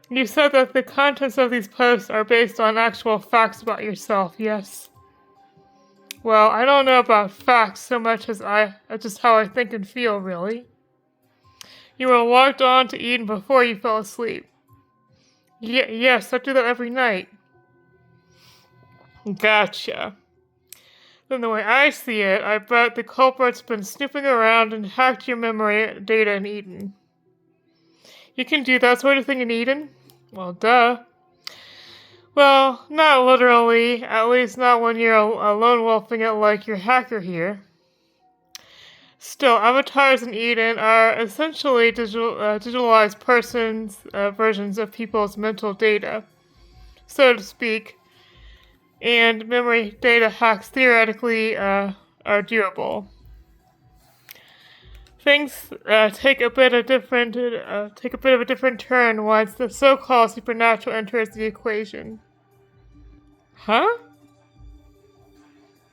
You said that the contents of these posts are based on actual facts about yourself, yes? Well, I don't know about facts so much as just how I think and feel, really. You were logged on to Eden before you fell asleep. Yes, I do that every night. Gotcha. Then the way I see it, I bet the culprit's been snooping around and hacked your memory data in Eden. You can do that sort of thing in Eden? Well, duh. Well, not literally, at least not when you're lone wolfing it like your hacker here. Still, avatars in Eden are essentially digitalized versions of people's mental data, so to speak, and memory data hacks theoretically are doable. Things take a bit of a different turn once the so-called supernatural enters the equation. Huh?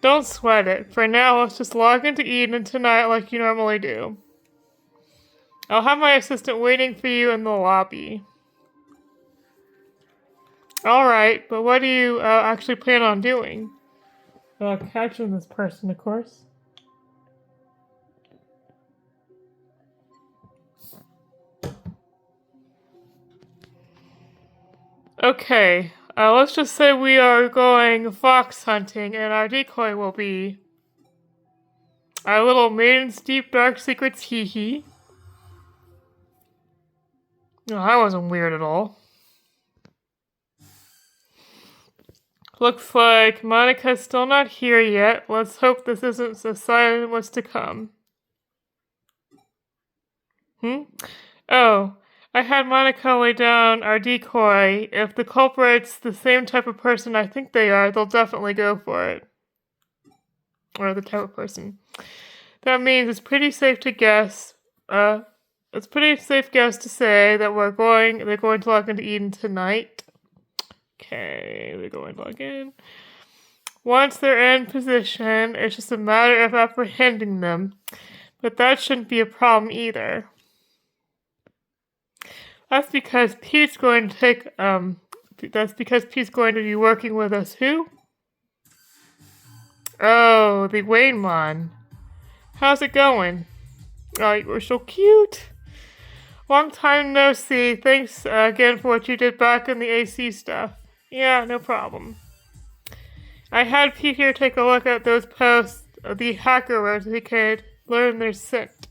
Don't sweat it. For now, let's just log into Eden tonight like you normally do. I'll have my assistant waiting for you in the lobby. Alright, but what do you actually plan on doing? Catching this person, of course. Okay, let's just say we are going fox hunting, and our decoy will be our little maiden's deep dark secrets, hee. No, that wasn't weird at all. Looks like Monica's still not here yet. Let's hope this isn't a sign of what's to come. Oh, I had Monica lay down our decoy. If the culprit's the same type of person I think they are, they'll definitely go for it. Or the type of person. That means it's pretty safe to guess. It's pretty safe guess to say that they're going to log into Eden tonight. Okay, they're going to log in. Once they're in position, it's just a matter of apprehending them. But that shouldn't be a problem either. That's because Pete's going to be working with us. Who? Oh, the Waymon. How's it going? Oh, you were so cute. Long time no see. Thanks again for what you did back in the AC stuff. Yeah, no problem. I had Pete here take a look at those posts the hacker wrote so he could learn their scent.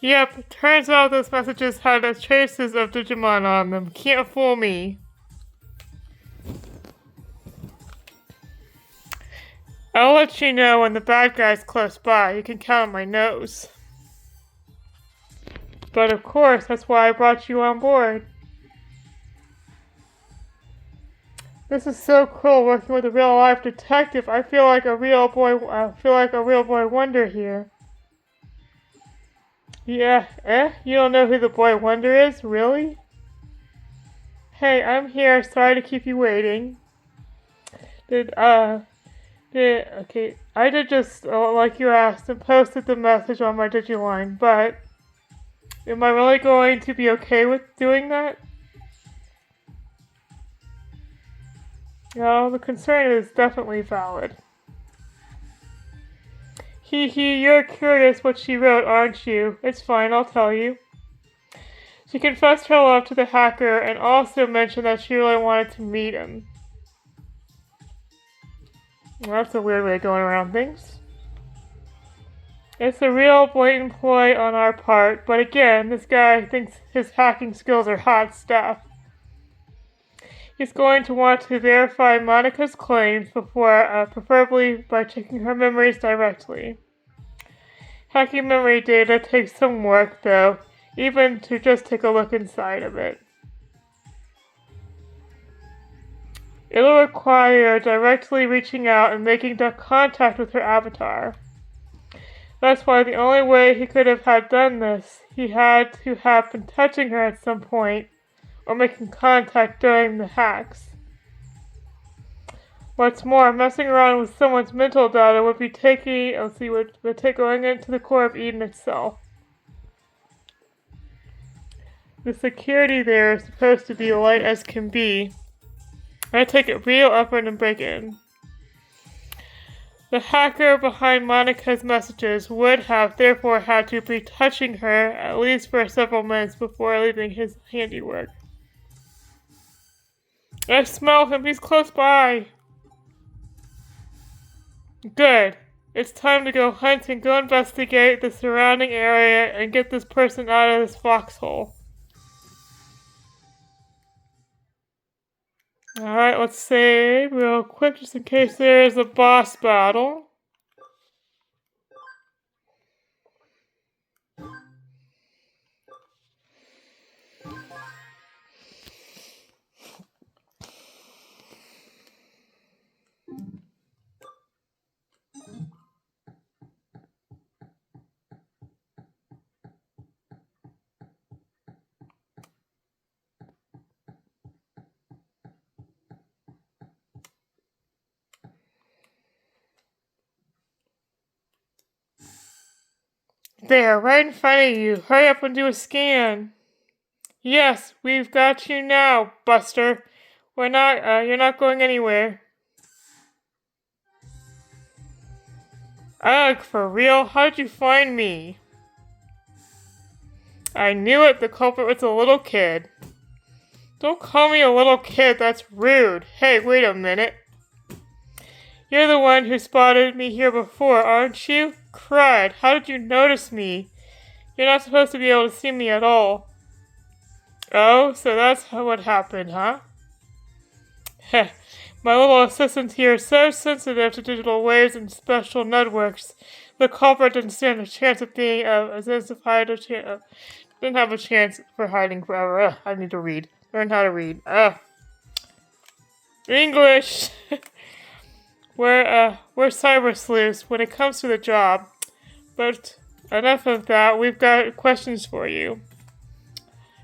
Yep, turns out those messages had traces of Digimon on them. Can't fool me. I'll let you know when the bad guy's close by. You can count on my nose. But of course, that's why I brought you on board. This is so cool working with a real life detective. I feel like a real boy wonder here. Yeah, You don't know who the boy wonder is? Really? Hey, I'm here. Sorry to keep you waiting. Okay, I did just, like you asked, and posted the message on my Digiline, but am I really going to be okay with doing that? No, the concern is definitely valid. You're curious what she wrote, aren't you? It's fine, I'll tell you. She confessed her love to the hacker and also mentioned that she really wanted to meet him. Well, that's a weird way of going around things. It's a real blatant ploy on our part, but again, this guy thinks his hacking skills are hot stuff. He's going to want to verify Monica's claims before, preferably by checking her memories directly. Hacking memory data takes some work, though, even to just take a look inside of it. It'll require directly reaching out and making contact with her avatar. That's why the only way he could have had done this, he had to have been touching her at some point, or making contact during the hacks. What's more, messing around with someone's mental data would be going into the core of Eden itself. The security there is supposed to be light as can be. I take it real effort and break in. The hacker behind Monica's messages would have therefore had to be touching her at least for several minutes before leaving his handiwork. I smell him, he's close by. Good. It's time to go hunt and go investigate the surrounding area and get this person out of this foxhole. Alright, let's save real quick just in case there is a boss battle. There, right in front of you. Hurry up and do a scan. Yes, we've got you now, Buster. You're not going anywhere. Ugh, for real? How'd you find me? I knew it, the culprit was a little kid. Don't call me a little kid, that's rude. Hey, wait a minute. You're the one who spotted me here before, aren't you? Crud, how did you notice me? You're not supposed to be able to see me at all. Oh, so that's what happened, huh? Heh, my little assistant here is so sensitive to digital waves and special networks. The culprit didn't stand a chance of being didn't have a chance for hiding forever. I need to read. Learn how to read. English! we're cyber sleuths when it comes to the job. But enough of that, we've got questions for you.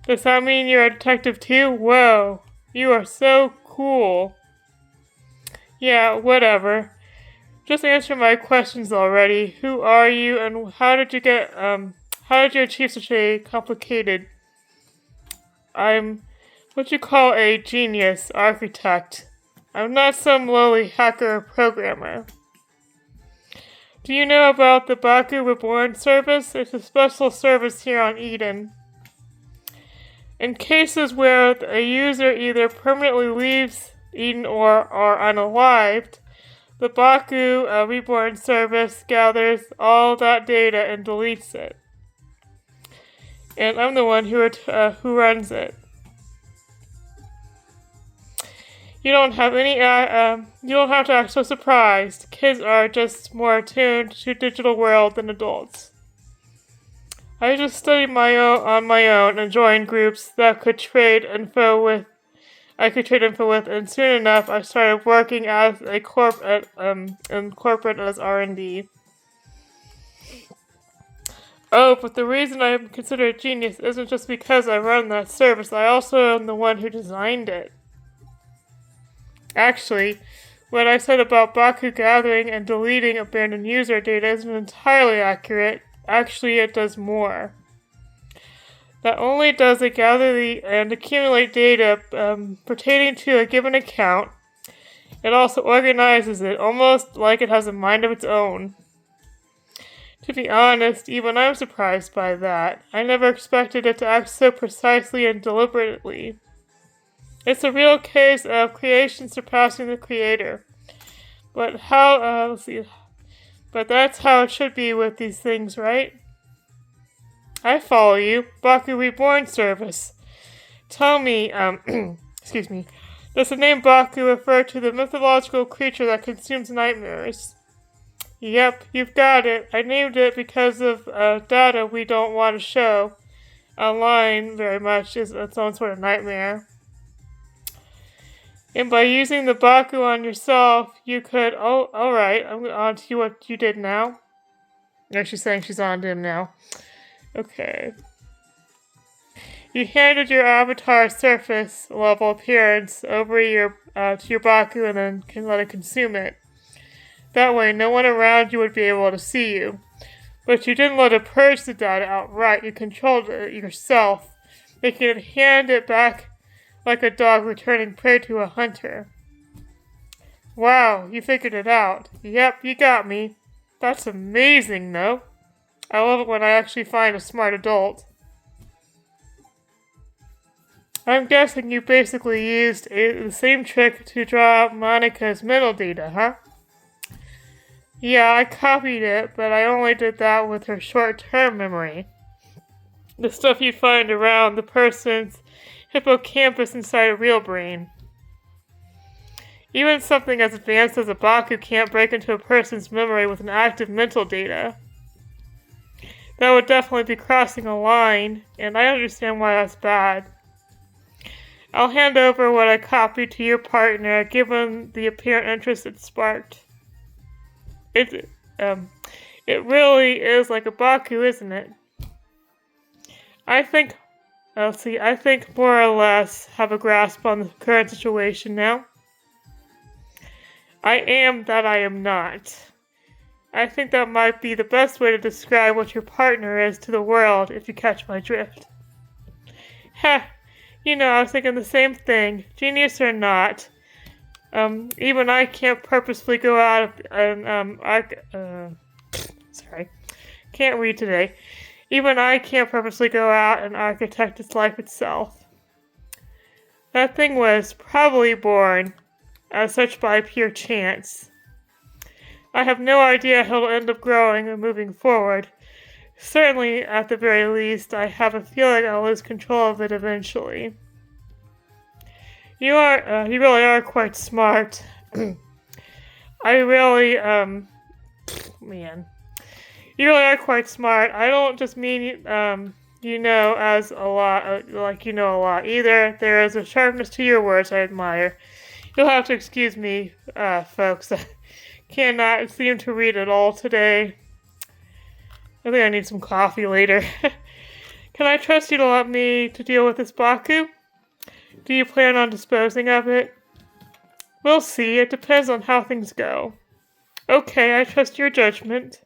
Does that mean you're a detective too? Whoa, you are so cool. Yeah, whatever. Just answer my questions already. Who are you and how did you achieve such a complicated... I'm what you call a genius architect. I'm not some lowly hacker or programmer. Do you know about the Baku Reborn service? It's a special service here on Eden. In cases where a user either permanently leaves Eden or are unalived, the Baku Reborn service gathers all that data and deletes it. And I'm the one who runs it. You don't have to act so surprised. Kids are just more attuned to digital world than adults. I just studied on my own and joined groups that I could trade info with, and soon enough I started working as a corporate as R&D. Oh, but the reason I am considered a genius isn't just because I run that service. I also am the one who designed it. Actually, what I said about Baku gathering and deleting abandoned user data isn't entirely accurate. Actually, it does more. Not only does it gather and accumulate data pertaining to a given account, it also organizes it, almost like it has a mind of its own. To be honest, even I'm surprised by that. I never expected it to act so precisely and deliberately. It's a real case of creation surpassing the creator. But But that's how it should be with these things, right? I follow you. Baku Reborn service. Tell me, excuse me, does the name Baku refer to the mythological creature that consumes nightmares? Yep, you've got it. I named it because of data we don't want to show online very much. It's its own sort of nightmare. And by using the Baku on yourself, you could... Oh, alright, I'm on to what you did now. No, she's saying she's on to him now. Okay. You handed your avatar surface level appearance over to your Baku and then can let it consume it. That way, no one around you would be able to see you. But you didn't let it purge the data outright. You controlled it yourself, making it hand it back like a dog returning prey to a hunter. Wow, you figured it out. Yep, you got me. That's amazing, though. I love it when I actually find a smart adult. I'm guessing you basically used the same trick to draw out Monica's mental data, huh? Yeah, I copied it, but I only did that with her short-term memory. The stuff you find around the person's hippocampus inside a real brain. Even something as advanced as a Baku can't break into a person's memory with an active mental data. That would definitely be crossing a line, and I understand why that's bad. I'll hand over what I copied to your partner, given the apparent interest it sparked. It really is like a Baku, isn't it? I think more or less have a grasp on the current situation now. I am that I am not. I think that might be the best way to describe what your partner is to the world, if you catch my drift. Heh, I was thinking the same thing, genius or not. Even I can't purposefully go out and, can't read today. Even I can't purposely go out and architect its life itself. That thing was probably born as such by pure chance. I have no idea how it'll end up growing or moving forward. Certainly, at the very least, I have a feeling I'll lose control of it eventually. You really are quite smart. I really, man. You really are quite smart. I don't just mean, as a lot, like you know a lot either. There is a sharpness to your words I admire. You'll have to excuse me, folks. I cannot seem to read at all today. I think I need some coffee later. Can I trust you to let me to deal with this Baku? Do you plan on disposing of it? We'll see. It depends on how things go. Okay, I trust your judgment.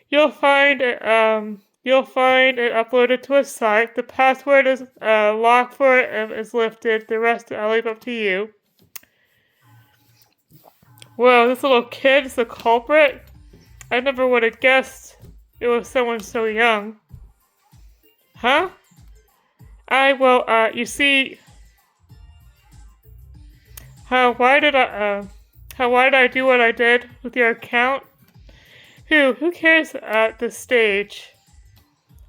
You'll find it uploaded to a site. The password is locked for it is lifted. The rest I'll leave up to you. Whoa, this little kid's the culprit? I never would have guessed it was someone so young. Huh? You see, why did I do what I did with your account? Who cares at this stage?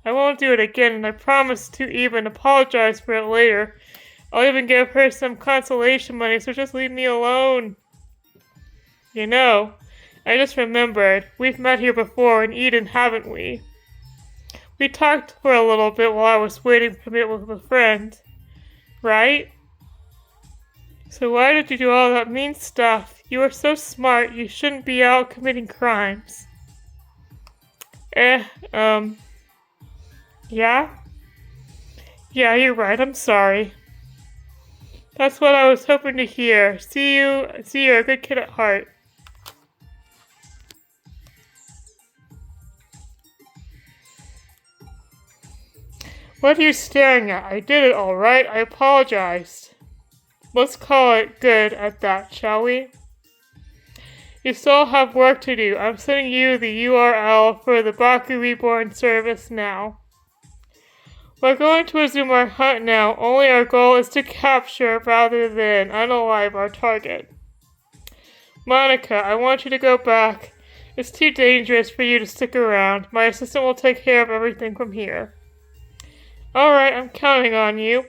I won't do it again, and I promise to even apologize for it later. I'll even give her some consolation money, so just leave me alone. You know, I just remembered, we've met here before in Eden, haven't we? We talked for a little bit while I was waiting to meet with a friend. Right? So why did you do all that mean stuff? You are so smart, you shouldn't be out committing crimes. Yeah? Yeah, you're right, I'm sorry. That's what I was hoping to hear. See, you're a good kid at heart. What are you staring at? I did it all right. I apologized. Let's call it good at that, shall we? You still have work to do. I'm sending you the URL for the Baku Reborn service now. We're going to resume our hunt now. Only our goal is to capture rather than unalive our target. Monica, I want you to go back. It's too dangerous for you to stick around. My assistant will take care of everything from here. Alright, I'm counting on you.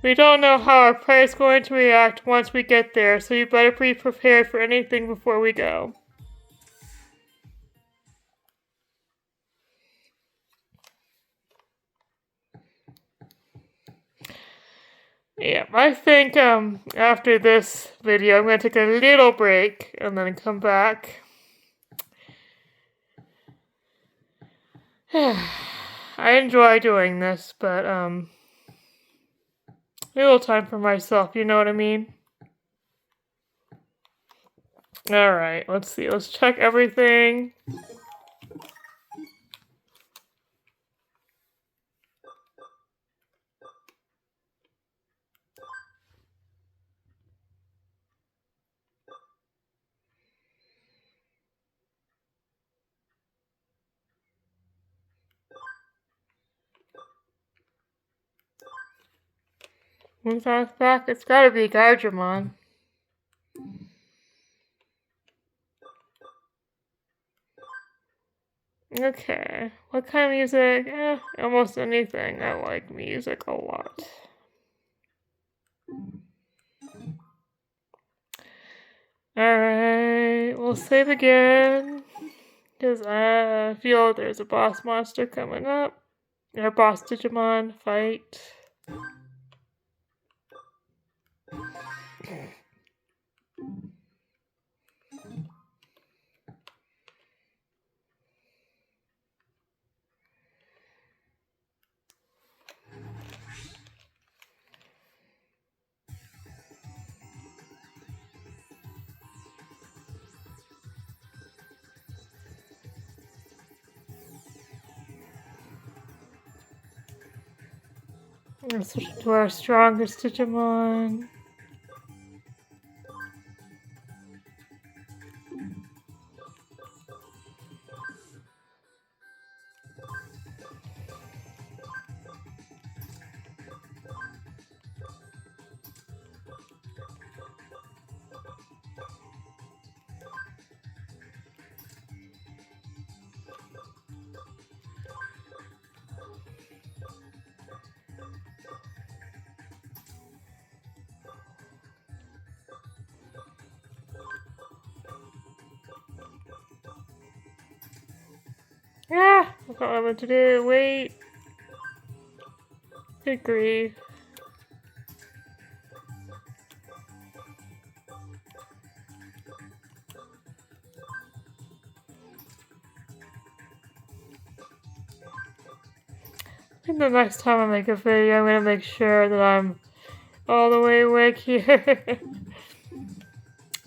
We don't know how our prey is going to react once we get there, so you better be prepared for anything before we go. Yeah, I think after this video I'm going to take a little break and then come back. I enjoy doing this, but a little time for myself, you know what I mean? Alright, let's see. Let's check everything. Who's on its back? It's gotta be Digimon. Okay. What kind of music? Almost anything. I like music a lot. Alright, we'll save again. Because I feel there's a boss monster coming up. Or boss Digimon fight. Let's switch to our strongest Digimon. Ah! I thought I meant to do. Wait. Good grief. I think the next time I make a video, I'm gonna make sure that I'm all the way awake here.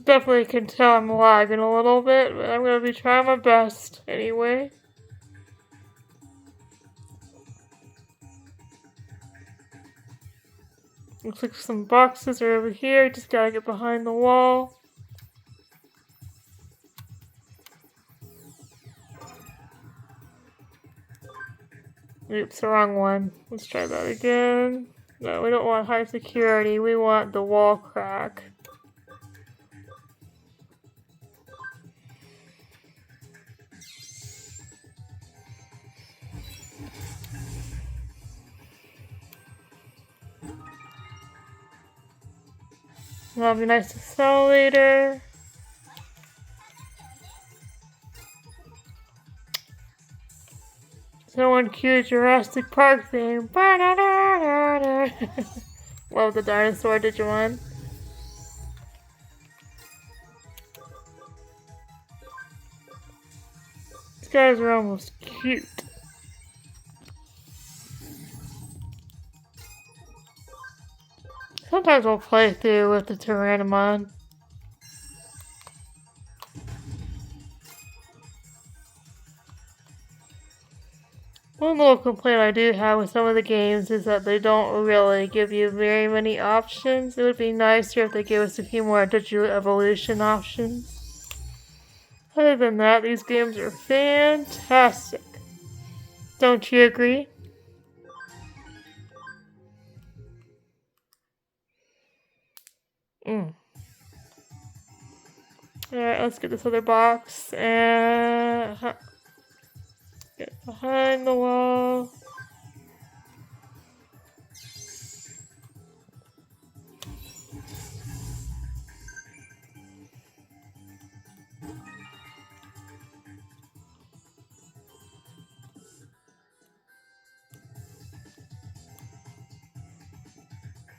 Definitely can tell I'm lagging a little bit, but I'm gonna be trying my best anyway. Looks like some boxes are over here. Just gotta get behind the wall. Oops, the wrong one. Let's try that again. No, we don't want high security. We want the wall crack. That'll be nice to sell later. Someone cue Jurassic Park theme. Love the dinosaur Digimon. These guys are almost cute. Sometimes we'll play through with the Tyrannomon. One little complaint I do have with some of the games is that they don't really give you very many options. It would be nicer if they gave us a few more digital evolution options. Other than that, these games are fantastic. Don't you agree? Alright, let's get this other box and get behind the wall.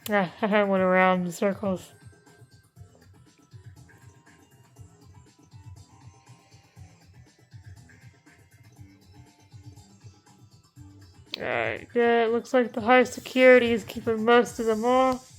I went around in circles. Alright, good. Looks like the high security is keeping most of them off.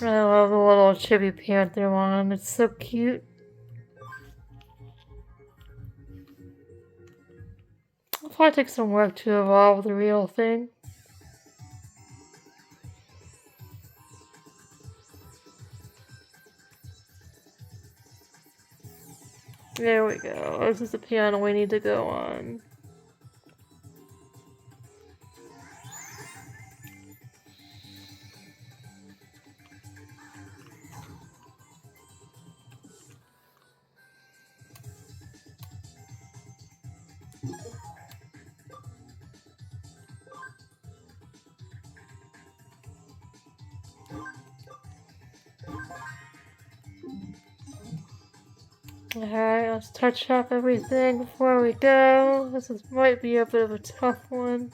I love the little chibi panther one. It's so cute. It'll probably take some work to evolve the real thing. There we go. This is the piano we need to go on. Alright, let's touch up everything before we go. Might be a bit of a tough one.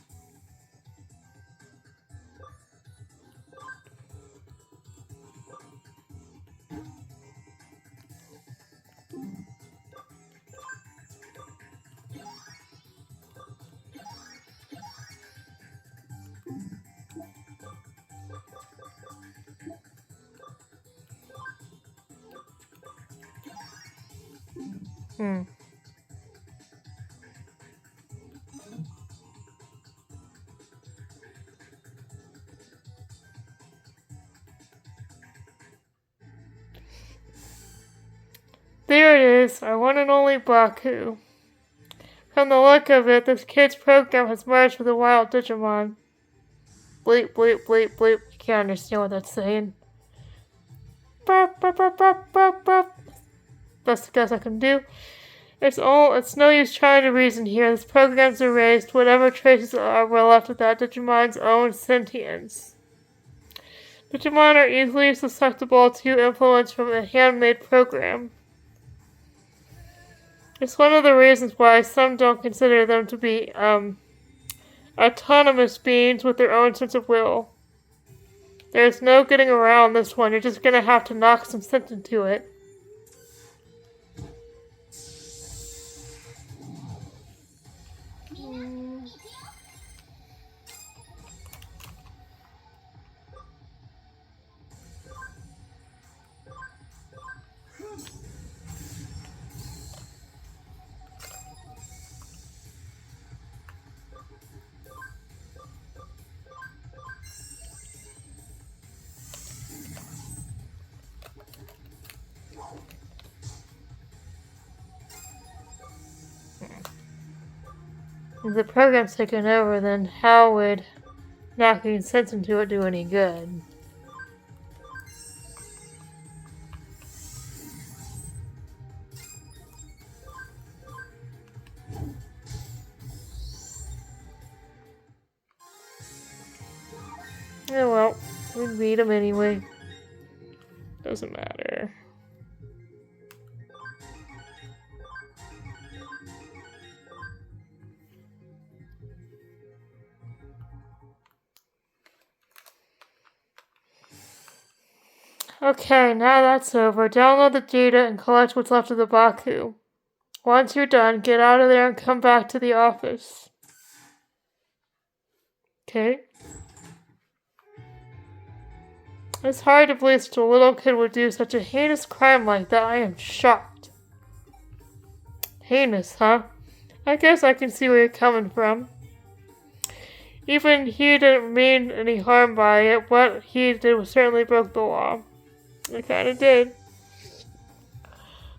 There it is, our one and only Baku. From the look of it, this kid's program has merged with a wild Digimon. Bleep, bleep, bleep, bleep. You can't understand what that's saying. Burp, burp, burp, burp, burp, burp. Best guess I can do. It's no use trying to reason here. This program's erased. Whatever traces were left of that Digimon's own sentience. Digimon are easily susceptible to influence from a handmade program. It's one of the reasons why some don't consider them to be, autonomous beings with their own sense of will. There's no getting around this one. You're just gonna have to knock some sense into it. If the program's taken over, then how would knocking sense into it do any good? Oh well, we beat him anyway. Doesn't matter. Okay, now that's over. Download the data and collect what's left of the Baku. Once you're done, get out of there and come back to the office. Okay? It's hard to believe such a little kid would do such a heinous crime like that. I am shocked. Heinous, huh? I guess I can see where you're coming from. Even he didn't mean any harm by it. What he did certainly broke the law. It kinda did.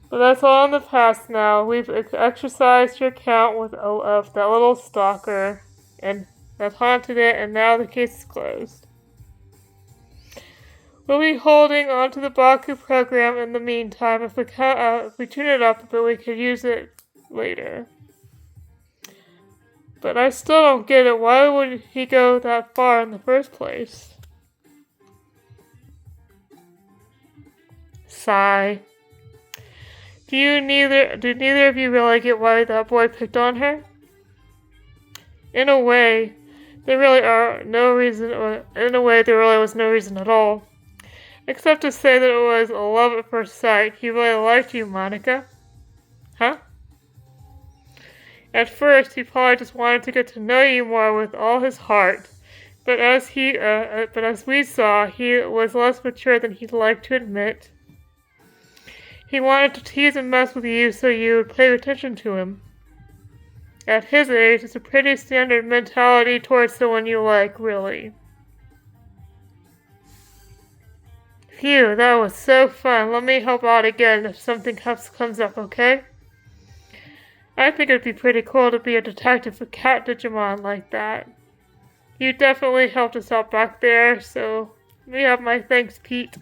But that's all in the past now. We've exercised your account of that little stalker, and that haunted it, and now the case is closed. We'll be holding onto the Baku program in the meantime. If we tune it up, but we could use it later. But I still don't get it. Why would he go that far in the first place? Sigh. Do neither of you really get why that boy picked on her? In a way, there really was no reason at all. Except to say that it was a love at first sight. He really liked you, Monica. Huh? At first, he probably just wanted to get to know you more with all his heart. But as we saw, he was less mature than he'd like to admit. He wanted to tease and mess with you so you would pay attention to him. At his age, it's a pretty standard mentality towards someone you like, really. Phew, that was so fun. Let me help out again if something comes up, okay? I think it'd be pretty cool to be a detective for cat Digimon like that. You definitely helped us out back there, so you have my thanks, Pete.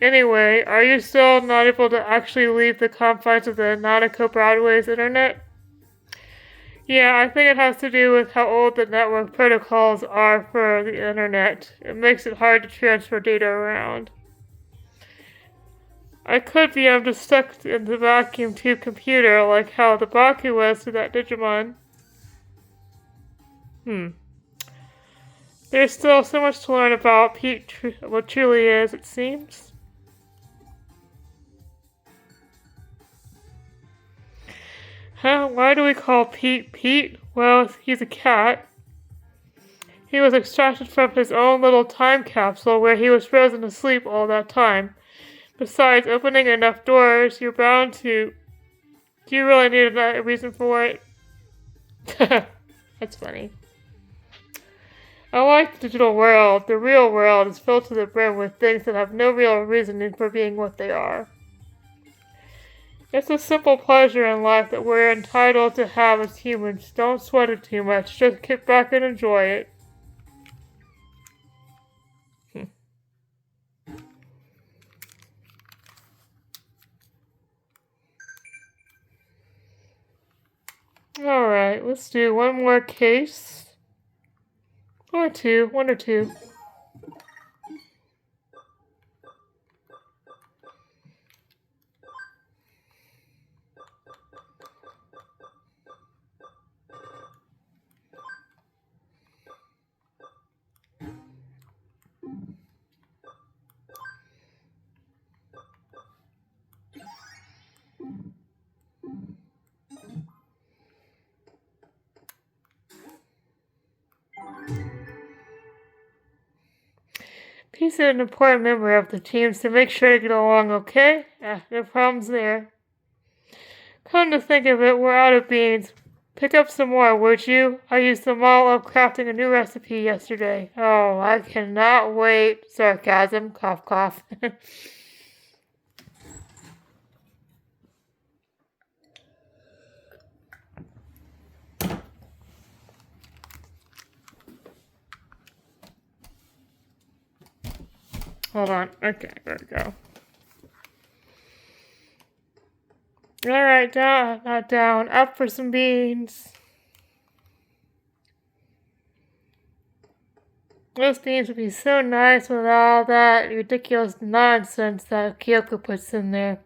Anyway, are you still not able to actually leave the confines of the Nautico Broadway's internet? Yeah, I think it has to do with how old the network protocols are for the internet. It makes it hard to transfer data around. I could be I'm just stuck in the vacuum tube computer like how the Baku was to that Digimon. There's still so much to learn about Pete, what truly is, it seems. Huh? Why do we call Pete Pete? Well, he's a cat. He was extracted from his own little time capsule where he was frozen to sleep all that time. Besides, opening enough doors, you're bound to... Do you really need a reason for it? That's funny. I like the digital world. The real world is filled to the brim with things that have no real reasoning for being what they are. It's a simple pleasure in life that we're entitled to have as humans. Don't sweat it too much. Just kick back and enjoy it. Alright, let's do one more case. Or two. One or two. He's an important member of the team, so make sure to get along, okay? No problems there. Come to think of it, we're out of beans. Pick up some more, would you? I used them all up crafting a new recipe yesterday. Oh, I cannot wait. Sarcasm. Cough, cough. Hold on. Okay, there we go. Alright, down, not down. Up for some beans. Those beans would be so nice with all that ridiculous nonsense that Kyoko puts in there.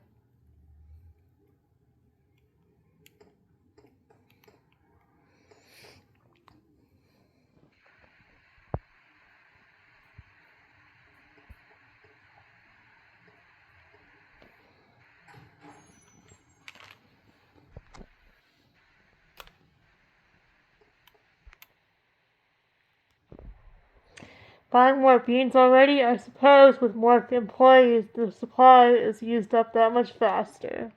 Buying more beans already? I suppose with more employees, the supply is used up that much faster.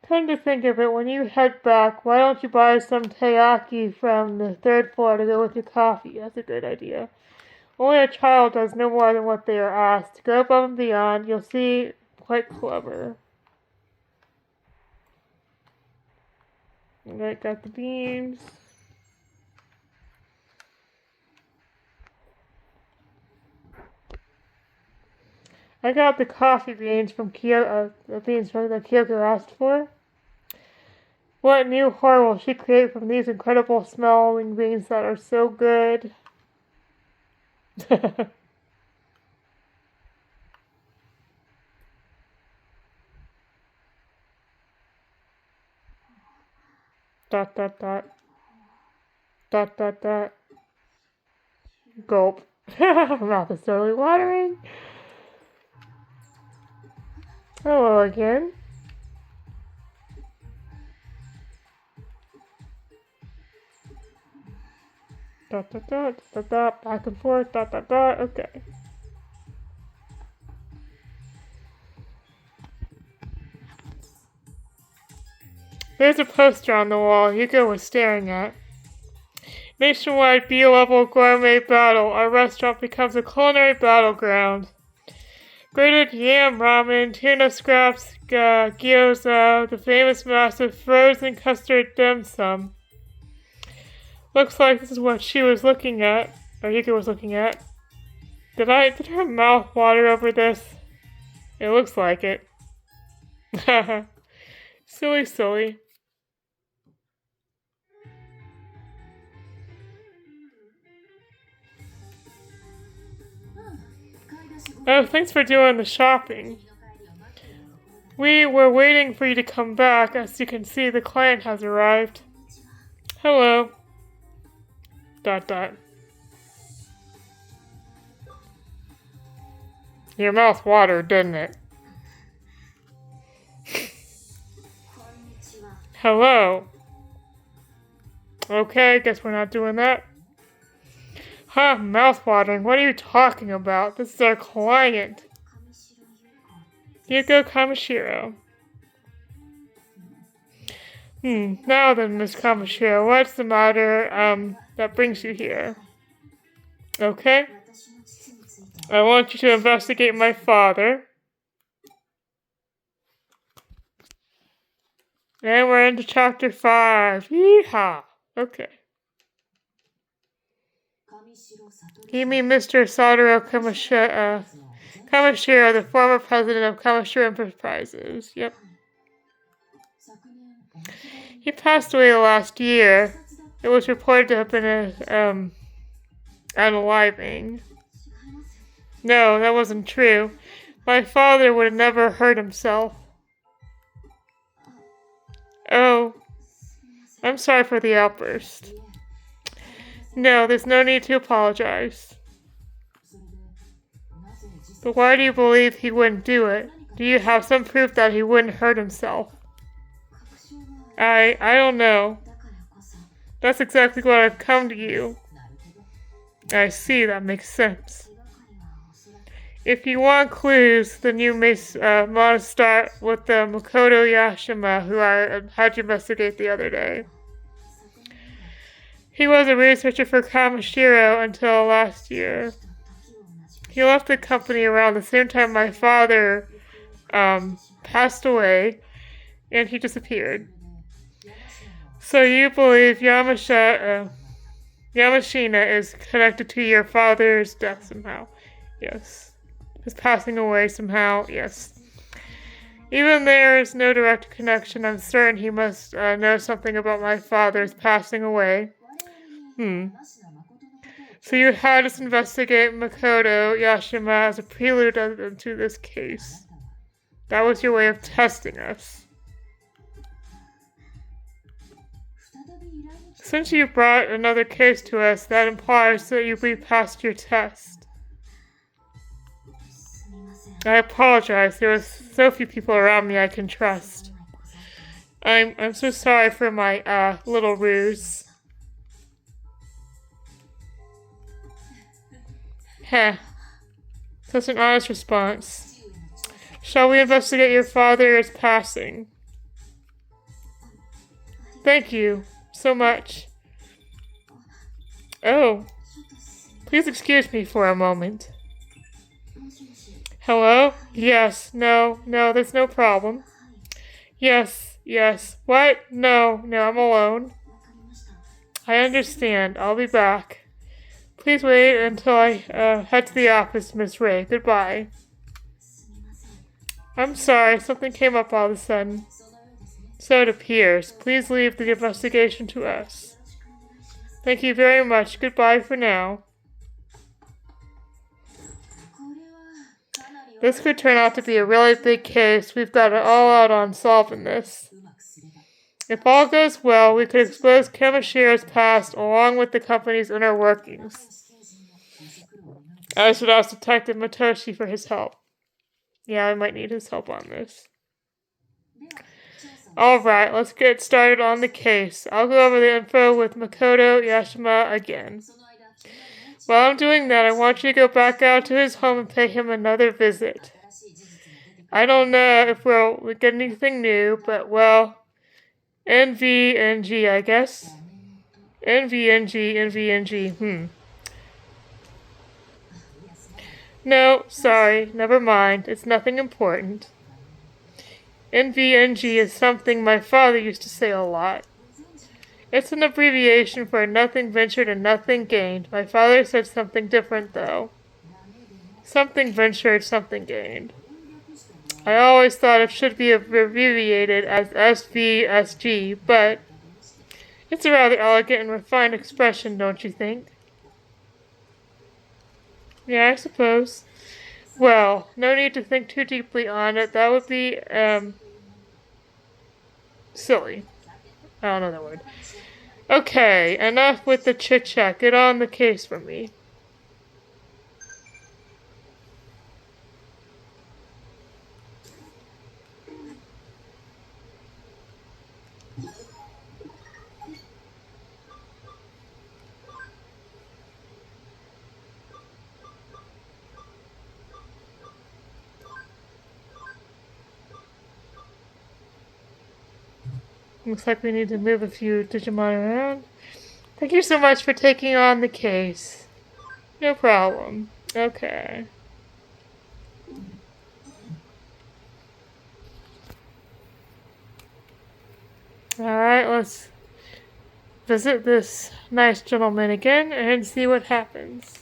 Come to think of it, when you head back, why don't you buy some taiyaki from the 3rd floor to go with your coffee? That's a good idea. Only a child does no more than what they are asked. Go above and beyond. You'll see, quite clever. Alright, got the beans. I got the coffee beans from the beans from that Kyoko asked for. What new horror will she create from these incredible smelling beans that are so good? Dot dot dot. Dot dot dot. Gulp. Mouth is totally watering. Hello again. Dot dot dot dot dot, back and forth, dot dot dot, okay. There's a poster on the wall Yuko was staring at. Nationwide B-level gourmet battle. Our restaurant becomes a culinary battleground. Grated yam ramen, tuna scraps, gyoza, the famous massive frozen custard dim sum. Looks like this is what she was looking at, or Yuko was looking at. Did her mouth water over this? It looks like it. Silly, silly. Oh, thanks for doing the shopping. We were waiting for you to come back. As you can see, the client has arrived. Hello. Dot dot. Your mouth watered, didn't it? Hello. Okay, guess we're not doing that. Huh, mouth-watering. What are you talking about? This is our client. Yuko Kamishiro. Now then, Miss Kamishiro, what's the matter, that brings you here? Okay. I want you to investigate my father. And we're into chapter 5. Yeehaw! Okay. You mean Mr. Satoru Kamishiro, the former president of Kamishiro Enterprises. Yep. He passed away last year. It was reported to have been unaliving. No, that wasn't true. My father would have never hurt himself. Oh, I'm sorry for the outburst. No, there's no need to apologize. But why do you believe he wouldn't do it? Do you have some proof that he wouldn't hurt himself? I don't know. That's exactly what I've come to you. I see, that makes sense. If you want clues, then you may want to start with the Makoto Yashima, who I had you investigate the other day. He was a researcher for Kamishiro until last year. He left the company around the same time my father passed away, and he disappeared. So you believe Yamashina is connected to your father's death somehow? Yes. His passing away somehow? Yes. Even there is no direct connection, I'm certain he must know something about my father's passing away. So you had us investigate Makoto Yashima as a prelude to this case. That was your way of testing us. Since you brought another case to us, that implies that you passed your test. I apologize. There was so few people around me I can trust. I'm so sorry for my little ruse. Heh. That's an honest response. Shall we investigate your father's passing? Thank you so much. Oh. Please excuse me for a moment. Hello? Yes. No, there's no problem. Yes. What? No, I'm alone. I understand. I'll be back. Please wait until I head to the office, Miss Ray. Goodbye. I'm sorry, something came up all of a sudden. So it appears. Please leave the investigation to us. Thank you very much. Goodbye for now. This could turn out to be a really big case. We've got it all out on solving this. If all goes well, we could expose Kamashiro's past along with the company's inner workings. I should ask Detective Matoshi for his help. Yeah, I might need his help on this. Alright, let's get started on the case. I'll go over the info with Makoto Yashima again. While I'm doing that, I want you to go back out to his home and pay him another visit. I don't know if we'll get anything new, but well, NVNG, I guess. NVNG. No, sorry, never mind. It's nothing important. NVNG is something my father used to say a lot. It's an abbreviation for nothing ventured and nothing gained. My father said something different, though. Something ventured, something gained. I always thought it should be abbreviated as SVSG, but it's a rather elegant and refined expression, don't you think? Yeah, I suppose. Well, no need to think too deeply on it. That would be, silly. I don't know that word. Okay, enough with the chit-chat. Get on the case for me. Looks like we need to move a few Digimon around. Thank you so much for taking on the case. No problem. Okay. Alright, let's visit this nice gentleman again and see what happens.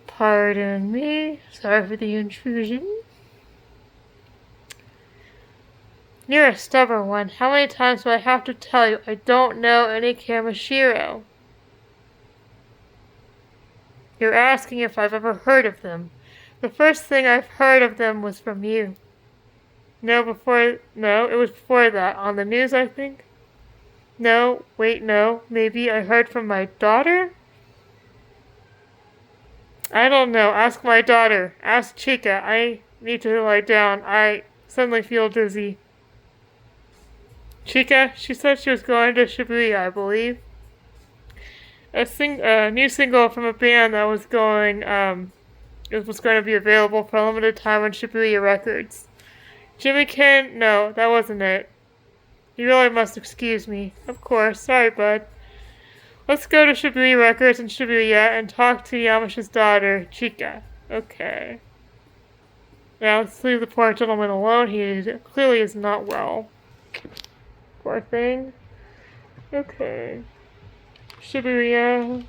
Pardon me. Sorry for the intrusion. You're a stubborn one. How many times do I have to tell you I don't know any Kamishiro? You're asking if I've ever heard of them. The first thing I've heard of them was from you. No, it was before that. On the news, I think? No, wait, no. Maybe I heard from my daughter? I don't know. Ask my daughter. Ask Chica. I need to lie down. I suddenly feel dizzy. Chica, she said she was going to Shibuya, I believe. A new single from a band that it was going to be available for a limited time on Shibuya Records. Jimmy Ken? No, that wasn't it. You really must excuse me. Of course. Sorry, bud. Let's go to Shibuya Records in Shibuya and talk to Yamash's daughter, Chika. Okay. Now let's leave the poor gentleman alone. He clearly is not well. Poor thing. Okay. Shibuya.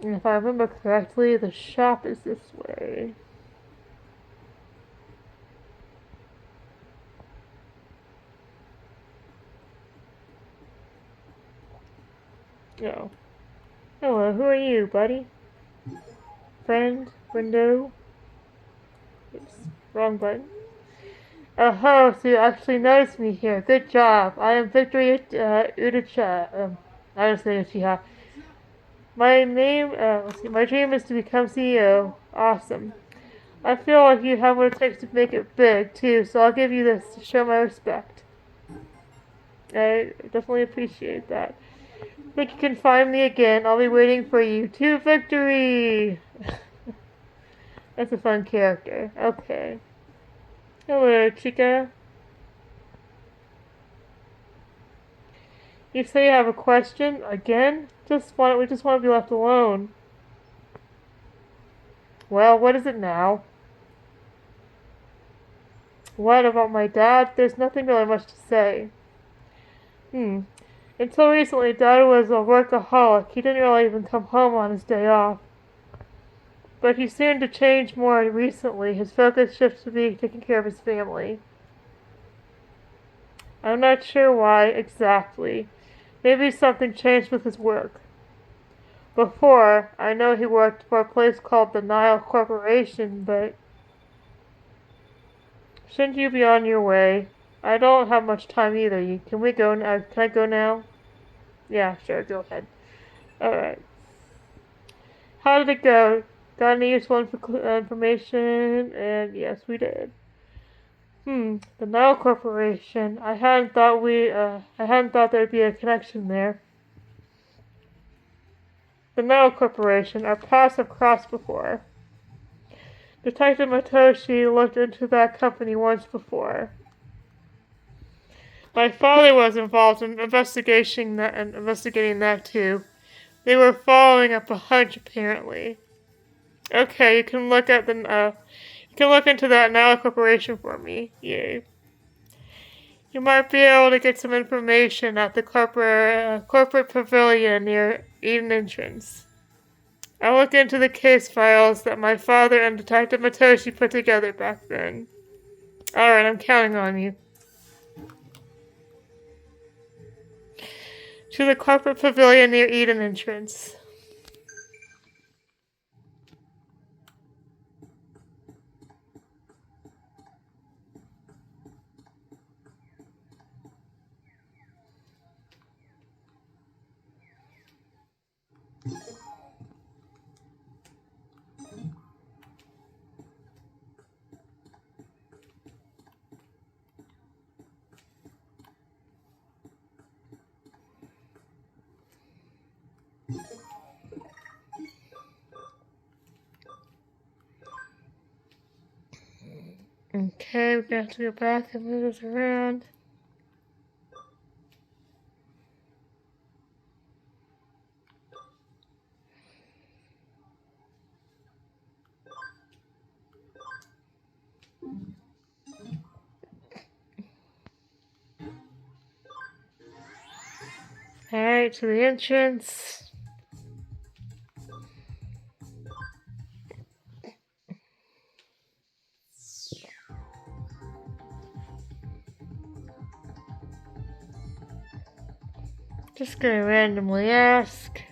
And if I remember correctly, the shop is this way. Oh. Hello, who are you, buddy? Friend? Window? Oops, wrong button. Oh ho, so you actually noticed me here. Good job. I am Victory Udacha. I don't say Uchiha. My dream is to become CEO. Awesome. I feel like you have what it takes to make it big, too, so I'll give you this to show my respect. I definitely appreciate that. Think you can find me again. I'll be waiting for you. To victory! That's a fun character. Okay. Hello, Chica. You say you have a question? Again? We just want to be left alone. Well, what is it now? What about my dad? There's nothing really much to say. Until recently, Dad was a workaholic. He didn't really even come home on his day off. But he seemed to change more recently. His focus shifted to being taking care of his family. I'm not sure why exactly. Maybe something changed with his work. Before, I know he worked for a place called the Nile Corporation, but shouldn't you be on your way? I don't have much time either. Can we go now? Can I go now? Yeah, sure, go ahead. Alright. How did it go? Got any useful information? And yes, we did. The Nile Corporation. I hadn't thought there'd be a connection there. The Nile Corporation. Our paths have crossed before. Detective Matoshi looked into that company once before. My father was involved in investigating that too. They were following up a hunch, apparently. Okay, you can look into that Nile Corporation for me. Yay. You might be able to get some information at the corporate pavilion near Eden entrance. I'll look into the case files that my father and Detective Matoshi put together back then. Alright, I'm counting on you. To the corporate pavilion near Eden entrance. Okay, we're gonna have to go back and move this around. Alright, to the entrance. Just gonna randomly ask.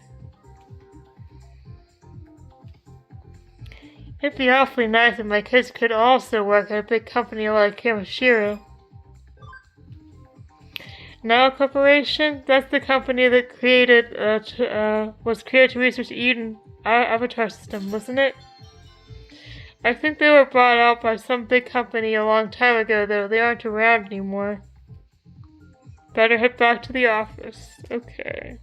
It'd be awfully nice if my kids could also work at a big company like Kamishiro. Now Corporation? That's the company that was created to research Eden Avatar system, wasn't it? I think they were bought out by some big company a long time ago, though. They aren't around anymore. Better head back to the office. Okay.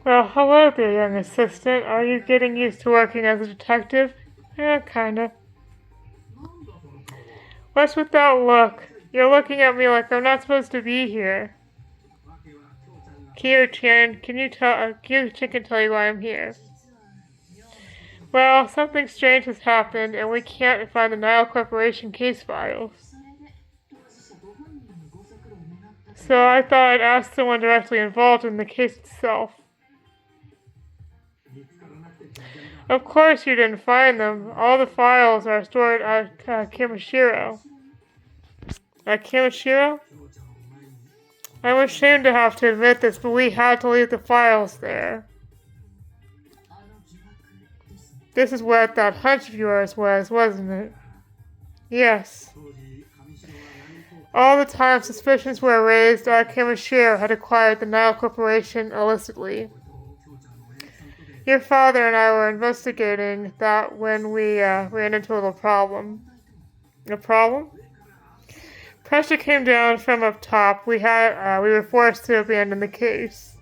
Well, hello there, young assistant. Are you getting used to working as a detective? Yeah, kinda. What's with that look? You're looking at me like I'm not supposed to be here. Kyo-chan, Kyo-chan can tell you why I'm here. Well, something strange has happened, and we can't find the Nile Corporation case files. So I thought I'd ask someone directly involved in the case itself. Of course you didn't find them. All the files are stored at Kamishiro. At Kamishiro? I'm ashamed to have to admit this, but we had to leave the files there. This is what that hunch of yours was, wasn't it? Yes. All the time suspicions were raised, Kamishiro had acquired the Nile Corporation illicitly. Your father and I were investigating that when we ran into a little problem. A problem? Pressure came down from up top. We were forced to abandon the case.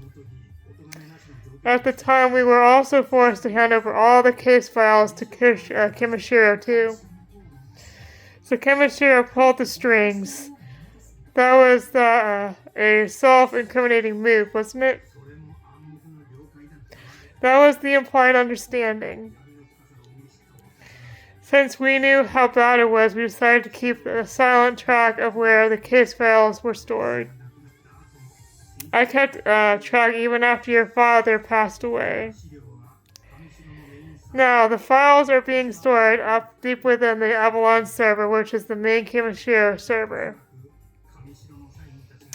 At the time, we were also forced to hand over all the case files to Kamishiro too. So Kamishiro pulled the strings. That was a self-incriminating move, wasn't it? That was the implied understanding. Since we knew how bad it was, we decided to keep a silent track of where the case files were stored. I kept track even after your father passed away. Now, the files are being stored up deep within the Avalon server, which is the main Kamishiro server.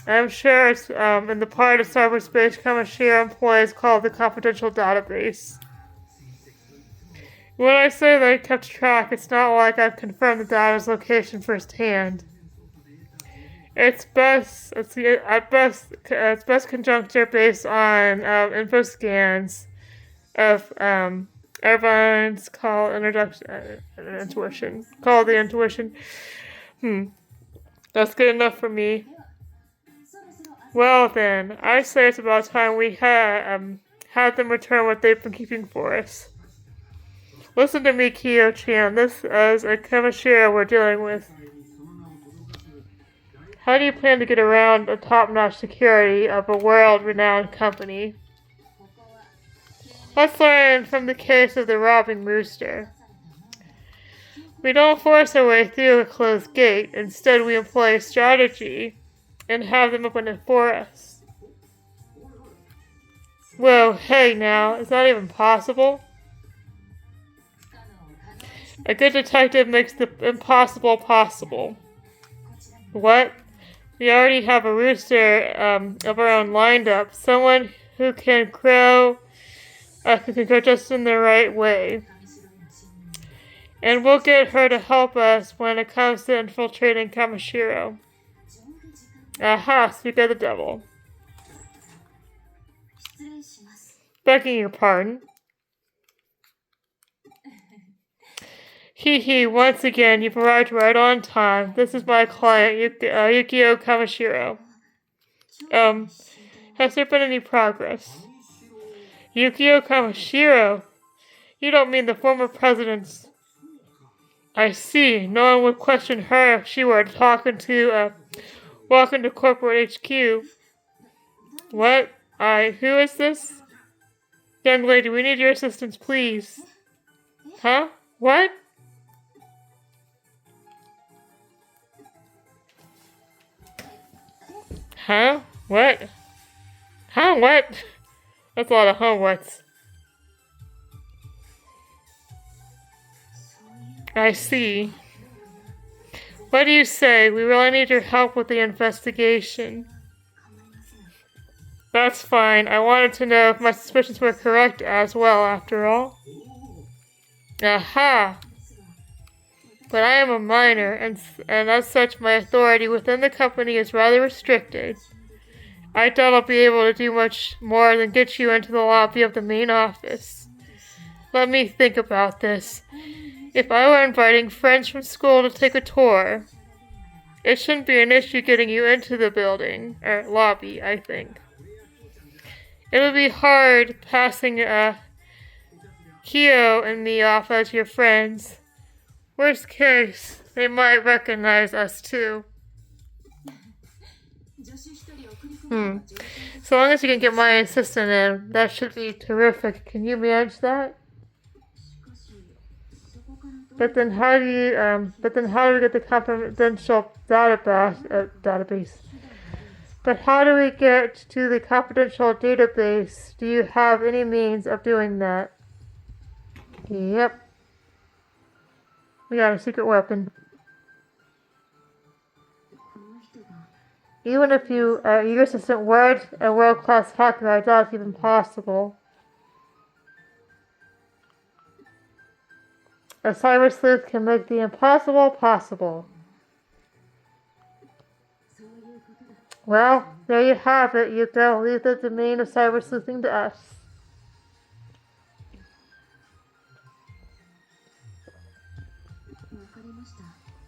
I'm sure it's in the part of cyberspace Kamishiro employs called the confidential database. When I say that I kept track, it's not like I've confirmed the data's location firsthand. It's best conjecture based on info scans of everyone's intuition. Called the intuition. That's good enough for me. Well then, I say it's about time we had them return what they've been keeping for us. Listen to me, Kyo-chan. This is a Kamishiro we're dealing with. How do you plan to get around the top-notch security of a world-renowned company? Let's learn from the case of the robbing rooster. We don't force our way through a closed gate. Instead, we employ strategy and have them open it for us. Whoa, hey now, is that even possible? A good detective makes the impossible possible. What? We already have a rooster of our own lined up. Someone who can crow just in the right way. And we'll get her to help us when it comes to infiltrating Kamishiro. Aha, speak of the devil. Begging your pardon. Hee, once again, you've arrived right on time. This is my client, Yukio Kamishiro. Has there been any progress? Yukio Kamishiro? You don't mean the former president's... I see. No one would question her if she were walking to corporate HQ. What? Who is this? Young lady, we need your assistance, please. Huh? What? Huh? What? Huh? What? That's a lot of huh whats. I see. What do you say? We really need your help with the investigation. That's fine. I wanted to know if my suspicions were correct as well, after all. Aha! But I am a minor, and as such my authority within the company is rather restricted. I doubt I'll be able to do much more than get you into the lobby of the main office. Let me think about this. If I were inviting friends from school to take a tour, it shouldn't be an issue getting you into the building, or lobby, I think. It would be hard passing Kyo and me off as your friends. Worst case, they might recognize us too. So long as you can get my assistant in, that should be terrific. Can you manage that? But then how do we get the confidential database? But how do we get to the confidential database? Do you have any means of doing that? Yep. We got a secret weapon. Even if your assistant were a world-class hacker, I doubt it's even possible. A cyber sleuth can make the impossible possible. Well, there you have it, Yuko. Leave the domain of cyber sleuthing to us.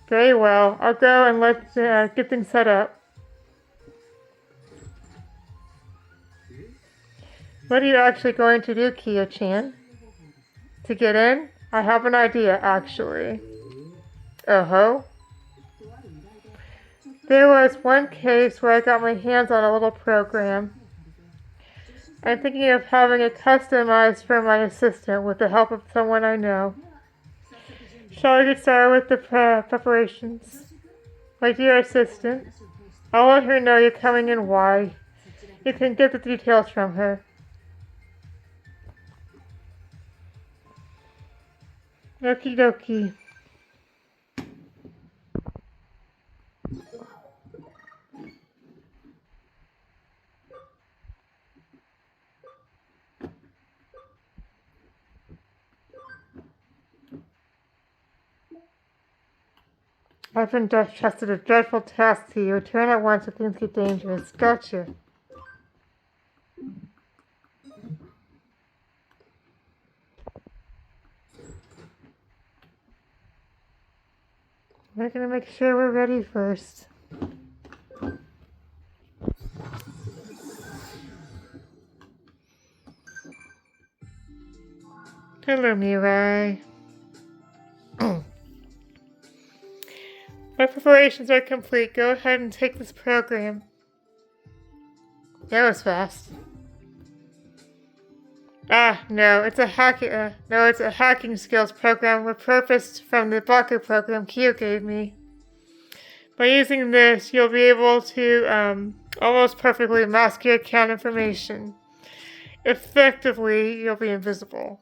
Very well. I'll go and let's get things set up. What are you actually going to do, Kyo-chan? To get in? I have an idea, actually. Oh-ho. There was one case where I got my hands on a little program. I'm thinking of having it customized for my assistant with the help of someone I know. Shall I get started with the preparations? My dear assistant, I'll let her know you're coming and why. You can get the details from her. Okie dokie. I've been trusted a dreadful task to you. Return at once if things get dangerous. Gotcha. We're gonna make sure we're ready first. Hello, Mirai. My preparations are complete. Go ahead and take this program. That was fast. No, it's a hacking skills program repurposed from the Baku program Kyo gave me. By using this, you'll be able to almost perfectly mask your account information. Effectively, you'll be invisible.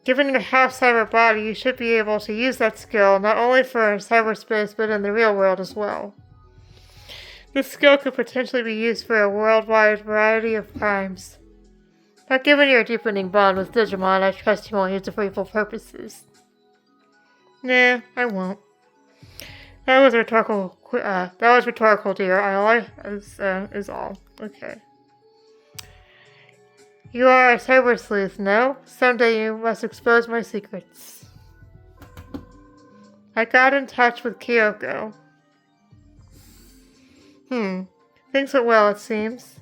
Given your half-cyber body, you should be able to use that skill not only for cyberspace but in the real world as well. This skill could potentially be used for a worldwide variety of crimes. But given your deepening bond with Digimon, I trust you won't use it for evil purposes. Nah, I won't. That was rhetorical. Dear. Is all. Okay. You are a cyber sleuth, no? Someday you must expose my secrets. I got in touch with Kyoko. Things went well, it seems.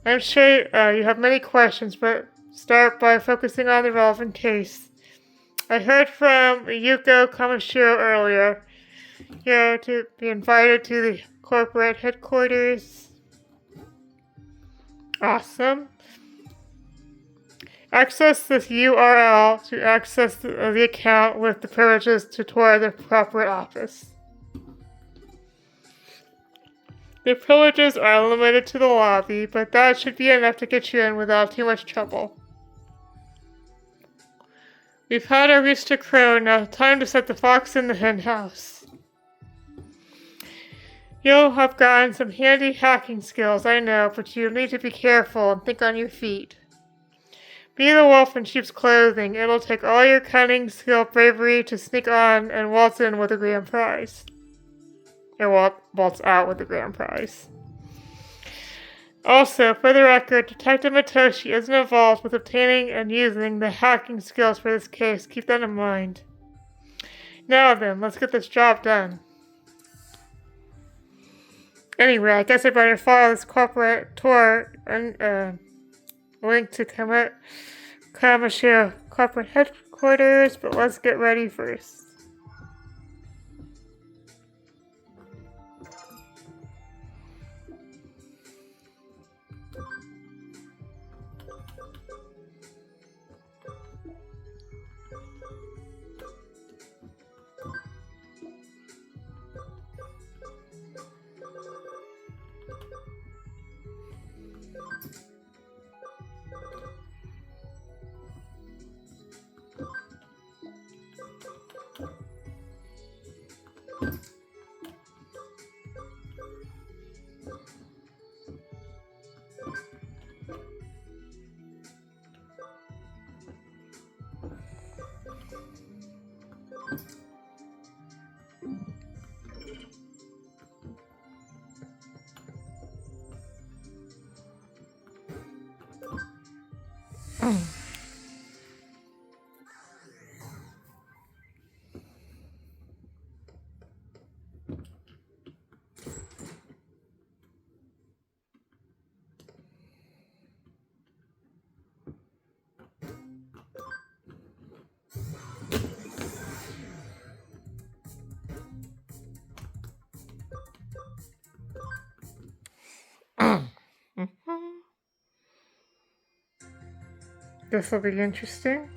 I'm sure you have many questions, but start by focusing on the relevant case. I heard from Yuko Kamashiro earlier. You're to be invited to the corporate headquarters. Awesome. Access this URL to access the account with the privileges to tour the corporate office. The privileges are limited to the lobby, but that should be enough to get you in without too much trouble. We've had our rooster crow, now time to set the fox in the hen house. You'll have gotten some handy hacking skills, I know, but you need to be careful and think on your feet. Be the wolf in sheep's clothing. It'll take all your cunning, skill, bravery to sneak on and waltz in with the grand prize. Or waltz out with the grand prize. Also, for the record, Detective Matoshi isn't involved with obtaining and using the hacking skills for this case. Keep that in mind. Now then, let's get this job done. Anyway, I guess I better follow this corporate tour and link to Kamashiro corporate headquarters, but let's get ready first. This will be interesting.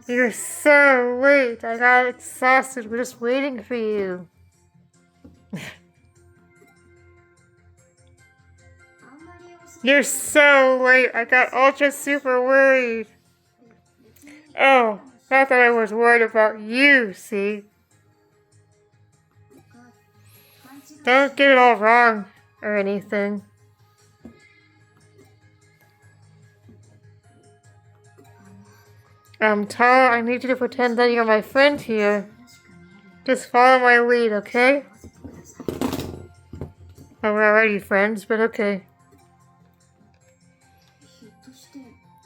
You're so late. I got exhausted. We're just waiting for you. You're so late. I got ultra super worried. Oh, not that I was worried about you, see? Don't get it all wrong or anything. Tara, I need you to pretend that you're my friend here. Just follow my lead, okay? Oh, we're already friends, but okay.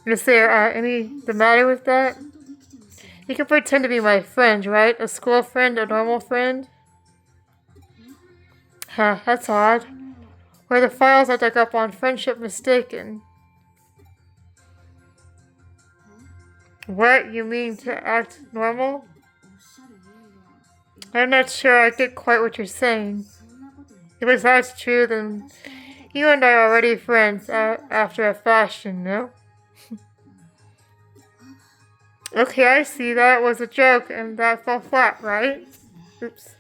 Is there any the matter with that? You can pretend to be my friend, right? A school friend, a normal friend? Huh, that's odd. Were the files I dug up on friendship mistaken? What? You mean to act normal? I'm not sure I get quite what you're saying. If that's true, then you and I are already friends after a fashion, no? Okay, I see. That was a joke and that fell flat, right? Oops.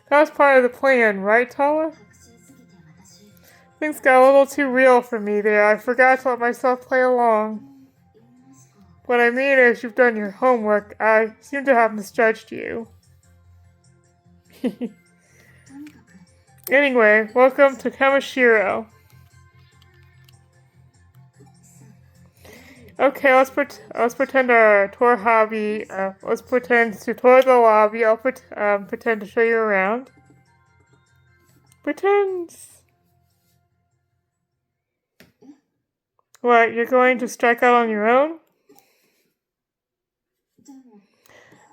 That was part of the plan, right, Tala? Things got a little too real for me there. I forgot to let myself play along. What I mean is, you've done your homework. I seem to have misjudged you. Anyway, welcome to Kamishiro. Okay, let's pretend our tour hobby. Let's pretend to tour the lobby. I'll pretend to show you around. Pretend. What? You're going to strike out on your own?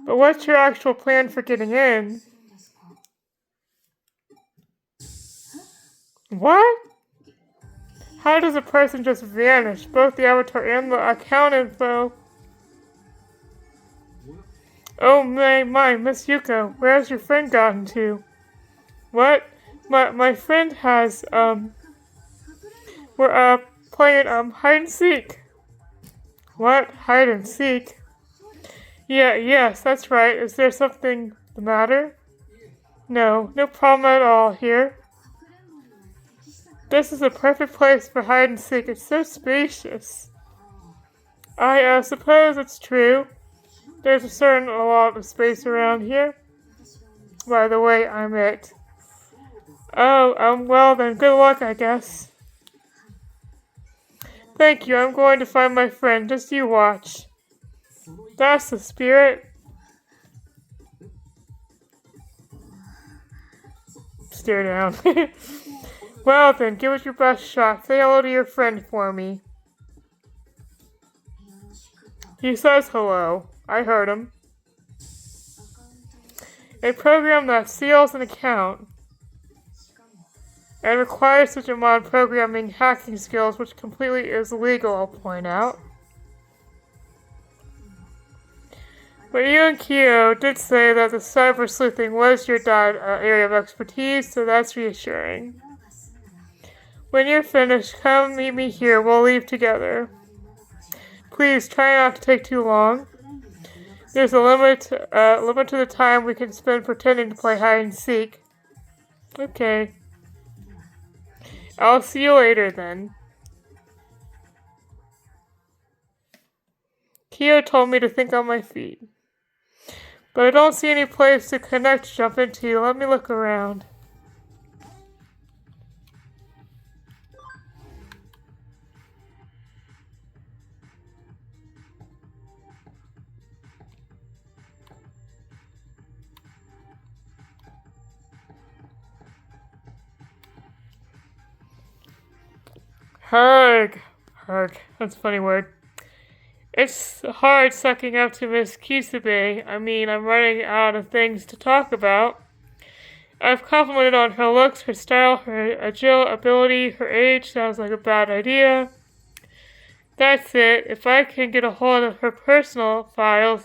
But what's your actual plan for getting in? What? How does a person just vanish? Both the avatar and the account info. Oh my, Miss Yuko, where's your friend gotten to? What? My friend has, we're, playing, hide and seek. What? Hide and seek? Yes, that's right. Is there something the matter? No problem at all here. This is a perfect place for hide and seek. It's so spacious. I suppose it's true. There's a lot of space around here. By the way, I'm it. Oh, well then, good luck, I guess. Thank you, I'm going to find my friend. Just you watch. That's the spirit. Stare down. Well then, give it your best shot. Say hello to your friend for me. He says hello. I heard him. A program that seals an account and requires Digimon programming hacking skills, which completely is illegal, I'll point out. But you and Kyo did say that the cyber sleuthing was your area of expertise, so that's reassuring. When you're finished, come meet me here. We'll leave together. Please try not to take too long. There's a limit to the time we can spend pretending to play hide and seek. Okay. I'll see you later then. Kyo told me to think on my feet. But I don't see any place to jump into. Let me look around. Hurg. That's a funny word. It's hard sucking up to Miss Kisube. I mean, I'm running out of things to talk about. I've complimented on her looks, her style, her agile ability, her age. Sounds like a bad idea. That's it. If I can get a hold of her personnel files,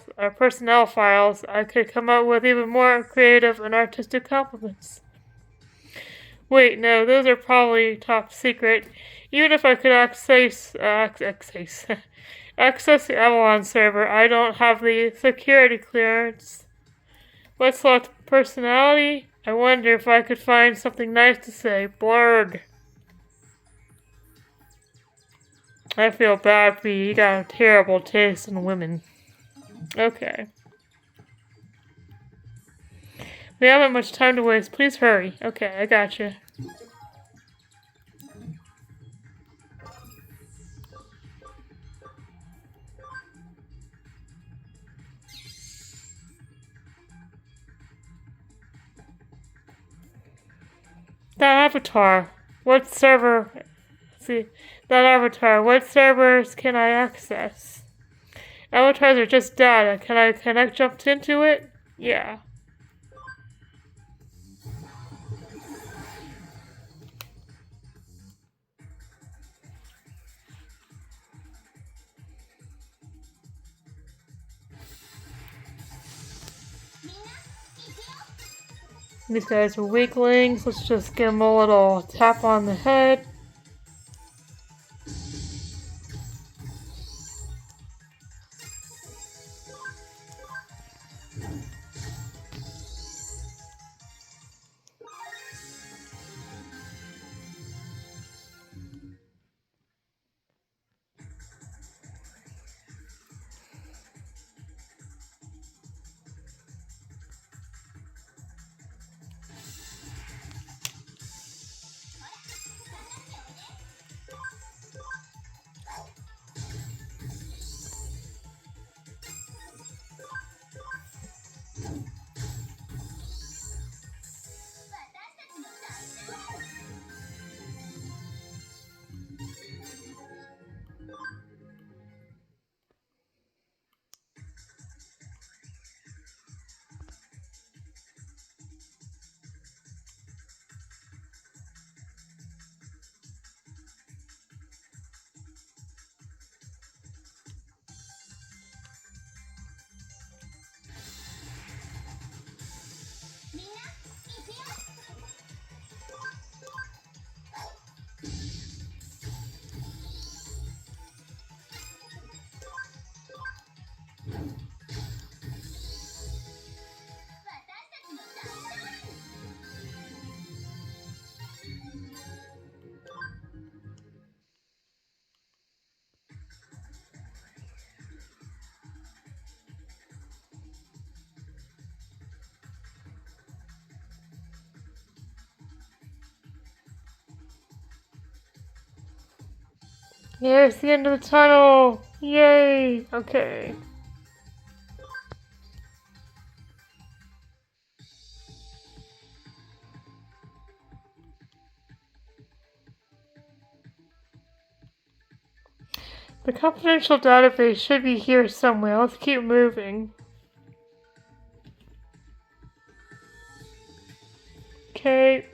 I could come up with even more creative and artistic compliments. Wait, no, those are probably top secret. Even if I could access the Avalon server, I don't have the security clearance. Let's select personality. I wonder if I could find something nice to say. Blurg. I feel bad for you. You got a terrible taste in women. Okay. We haven't much time to waste. Please hurry. Okay, I gotcha. That avatar. What servers can I access? Avatars are just data. Can I jump into it? Yeah. These guys are weaklings. Let's just give them a little tap on the head. Here's the end of the tunnel! Yay! Okay. The confidential database should be here somewhere. Let's keep moving. Okay.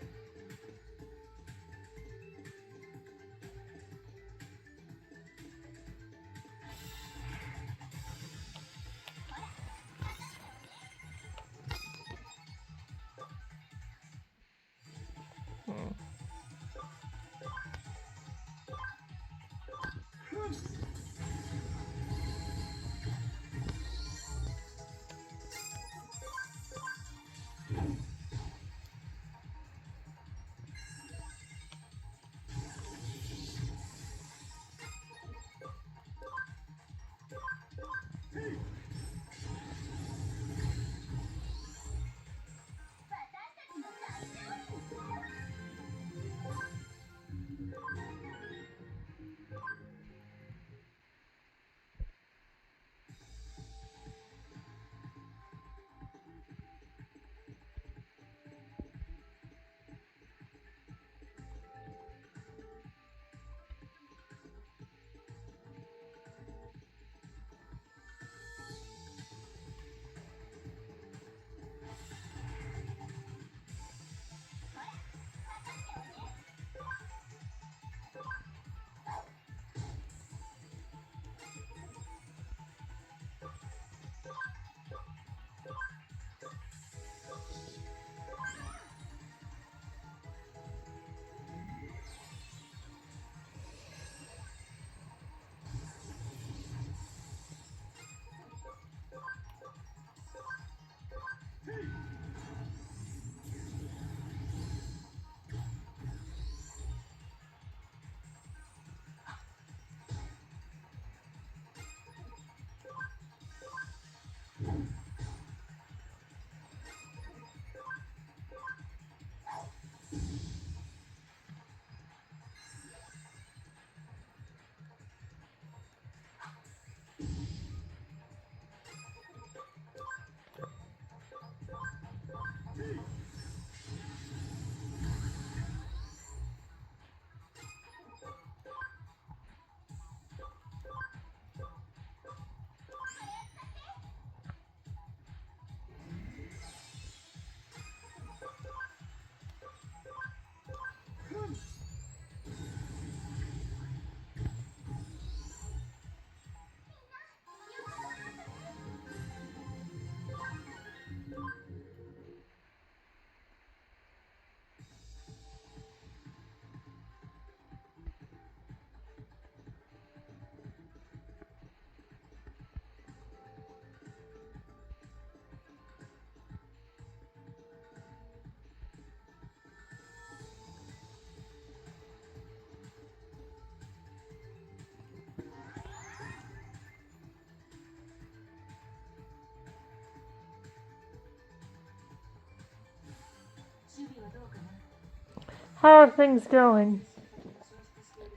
How are things going?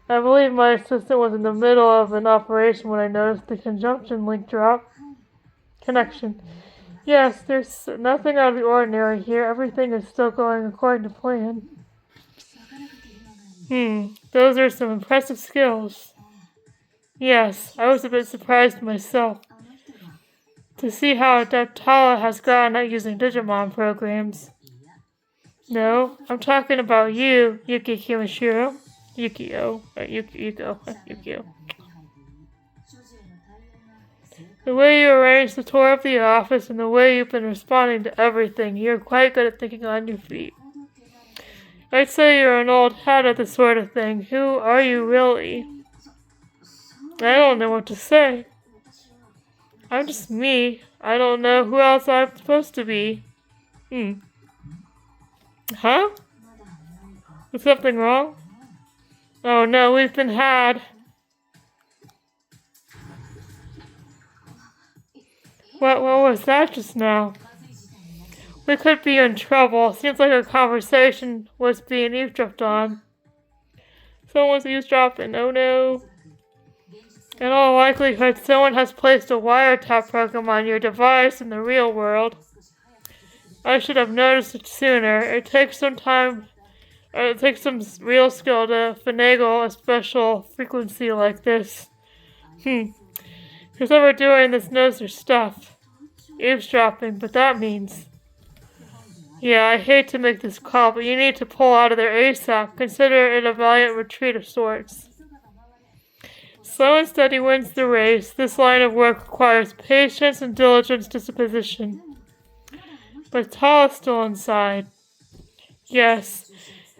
I believe my assistant was in the middle of an operation when I noticed the conjunction link drop. Connection. Yes, there's nothing out of the ordinary here. Everything is still going according to plan. Those are some impressive skills. Yes, I was a bit surprised myself to see how adept Tala has gotten at using Digimon programs. No, I'm talking about you, Yuki Kimishiro. Yukio. Yukio. The way you arranged the tour of the office and the way you've been responding to everything, you're quite good at thinking on your feet. I'd say you're an old hat at this sort of thing. Who are you really? I don't know what to say. I'm just me. I don't know who else I'm supposed to be. Huh? Is something wrong? Oh no, we've been had. What was that just now? We could be in trouble. Seems like our conversation was being eavesdropped on. Someone was eavesdropping. Oh no. In all likelihood, someone has placed a wiretap program on your device in the real world. I should have noticed it sooner. It takes some real skill to finagle a special frequency like this. Who's ever doing this knows their stuff. Eavesdropping, but that means... Yeah, I hate to make this call, but you need to pull out of there ASAP. Consider it a valiant retreat of sorts. Slow and steady wins the race. This line of work requires patience and diligence disposition. But Tall is still inside. Yes,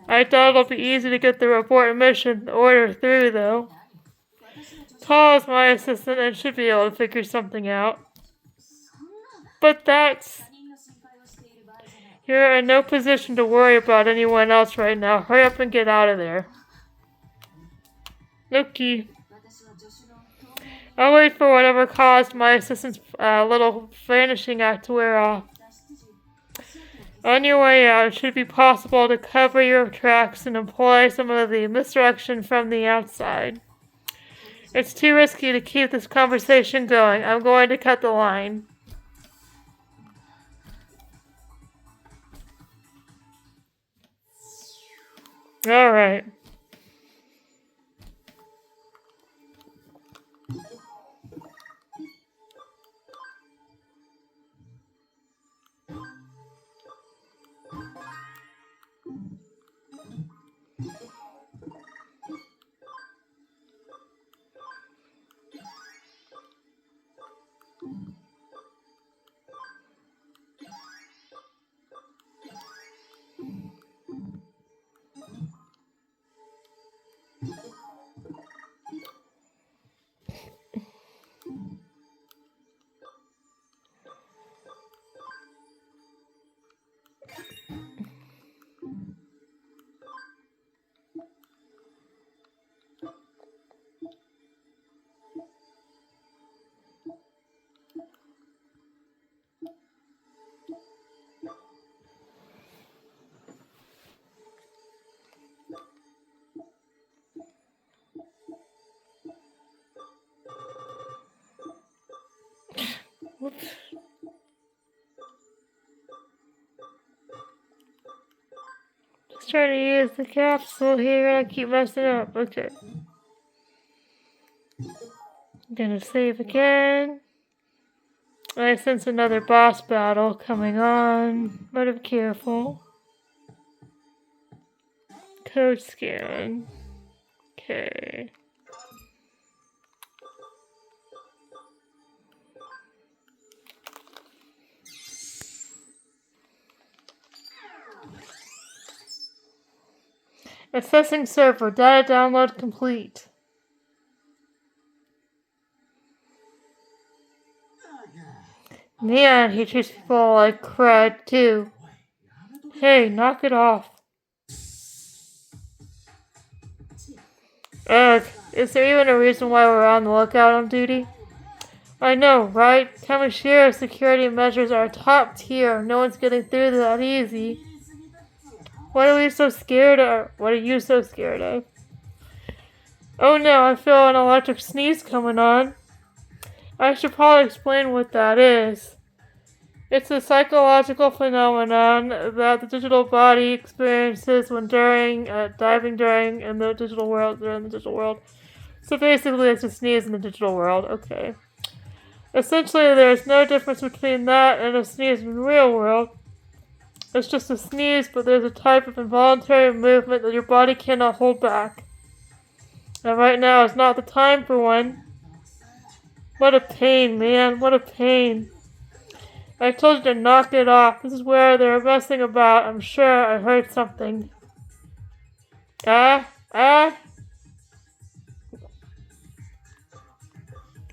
I doubt it'll be easy to get the report and mission order through, though. Tall is my assistant and should be able to figure something out. But that's... You're in no position to worry about anyone else right now. Hurry up and get out of there. Okay. I'll wait for whatever caused my assistant's little vanishing act to wear off. On your way out, it should be possible to cover your tracks and employ some of the misdirection from the outside. It's too risky to keep this conversation going. I'm going to cut the line. Alright. Whoops. Just trying to use the capsule here and I keep messing up. Okay. I'm gonna save again. I sense another boss battle coming on. Better be careful. Code scan. Okay. Assessing server. Data download complete. Man, he treats people like crud, too. Hey, knock it off. Ugh, is there even a reason why we're on the lookout on duty? I know, right? Kamishira's security measures are top tier. No one's getting through that easy. What are we so scared of? What are you so scared of? Oh no, I feel an electric sneeze coming on. I should probably explain what that is. It's a psychological phenomenon that the digital body experiences when diving in the digital world. So basically it's a sneeze in the digital world. Okay. Essentially there's no difference between that and a sneeze in the real world. It's just a sneeze, but there's a type of involuntary movement that your body cannot hold back. And right now is not the time for one. What a pain, man. What a pain. I told you to knock it off. This is where they're messing about. I'm sure I heard something.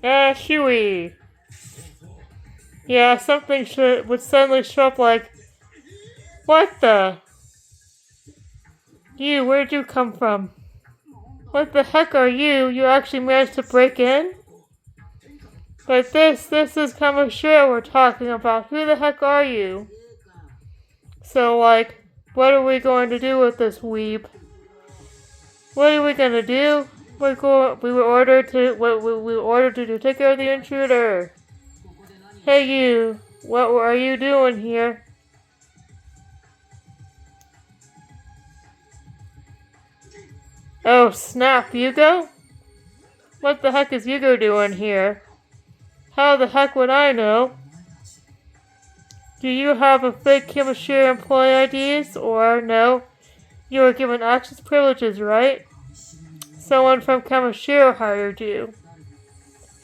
Shooey. Yeah, something would suddenly show up like... What the? You, where'd you come from? What the heck are you? You actually managed to break in? But this is Kamishira we're talking about. Who the heck are you? So, what are we going to do with this weeb? What are we gonna do? We were ordered to. We were ordered to take care of the intruder. Hey, you. What are you doing here? Oh, snap, Hugo? What the heck is Hugo doing here? How the heck would I know? Do you have a fake Kimashira employee IDs, or no? You were given access privileges, right? Someone from Kamashiro hired you.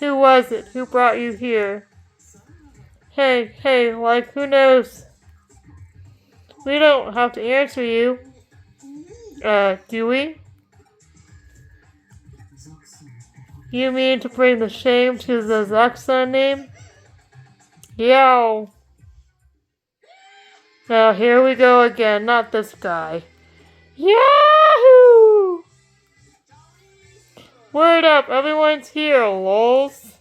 Who was it? Who brought you here? Hey, like, who knows? We don't have to answer you. Do we? You mean to bring the shame to the Zaxxon name? Yow. Now here we go again, not this guy. Yahoo! Word up, everyone's here, lols.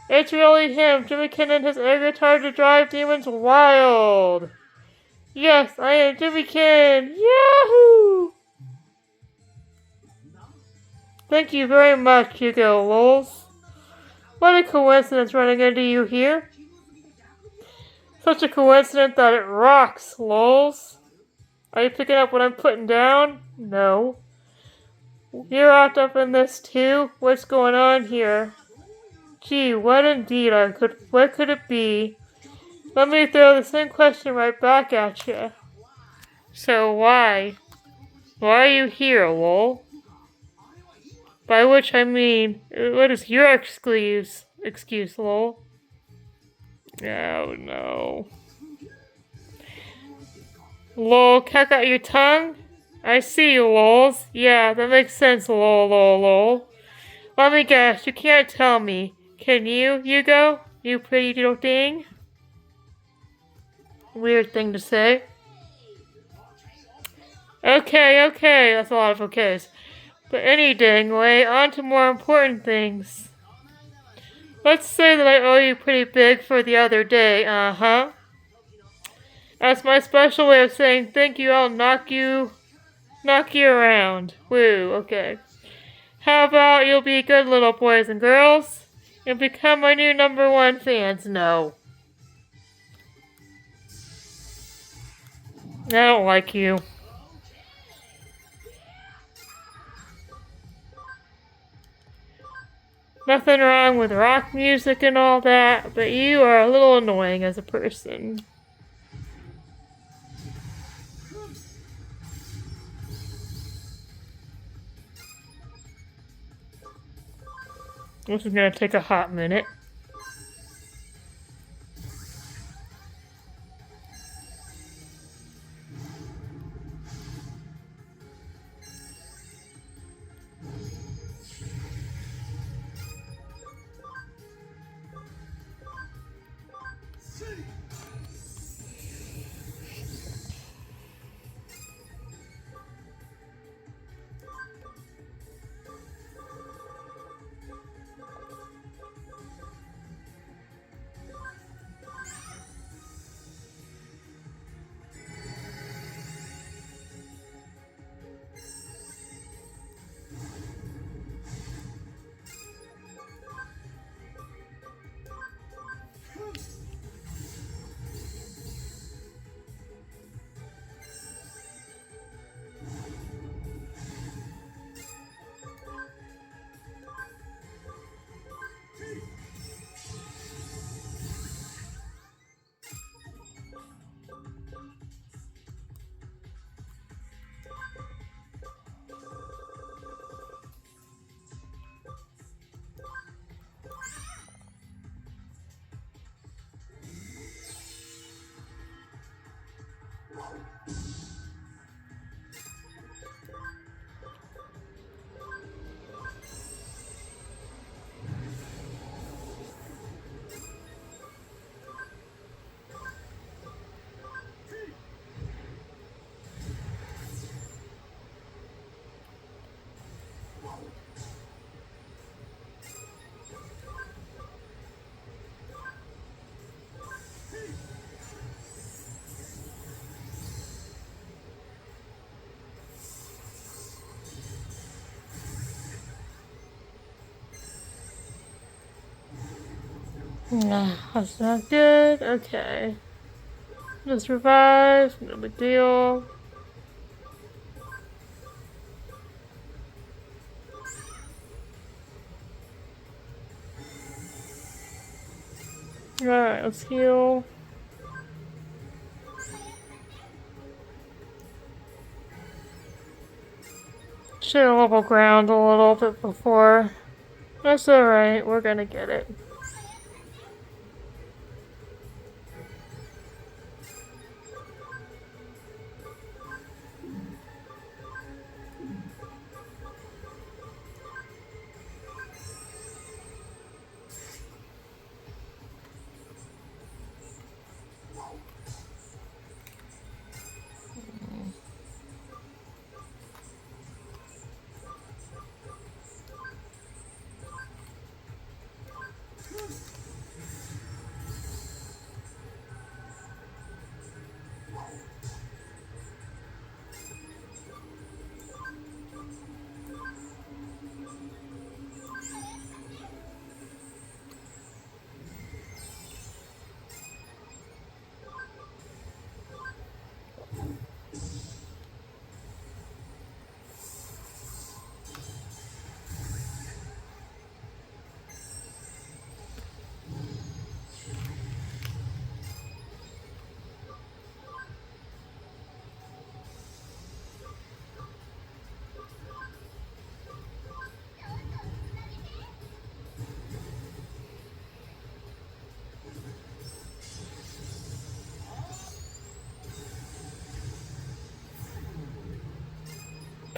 It's really him, Jimmy and his air guitar to drive demons wild. Yes, I am Jimmy Ken. Yahoo! Thank you very much, Hugo, lols. What a coincidence running into you here. Such a coincidence that it rocks, lols. Are you picking up what I'm putting down? No. You're wrapped up in this too? What's going on here? Gee, what indeed what could it be? Let me throw the same question right back at you. So why? Why are you here, lol? By which I mean, what is your excuse, lol? Oh no. Lol, cock out your tongue? I see you, lols. Yeah, that makes sense, lol. Let me guess, you can't tell me. Can you, Hugo? You pretty little thing? Weird thing to say. Okay, that's a lot of okays. But any dang way, on to more important things. Let's say that I owe you pretty big for the other day, uh-huh. That's my special way of saying thank you, I'll knock you around. Woo, okay. How about you'll be good little boys and girls and become my new #1 fans? No. I don't like you. Nothing wrong with rock music and all that, but you are a little annoying as a person. This is gonna take a hot minute. That's not good. Okay. Just revive. No big deal. Alright, let's heal. Should have level ground a little bit before. That's alright, we're gonna get it.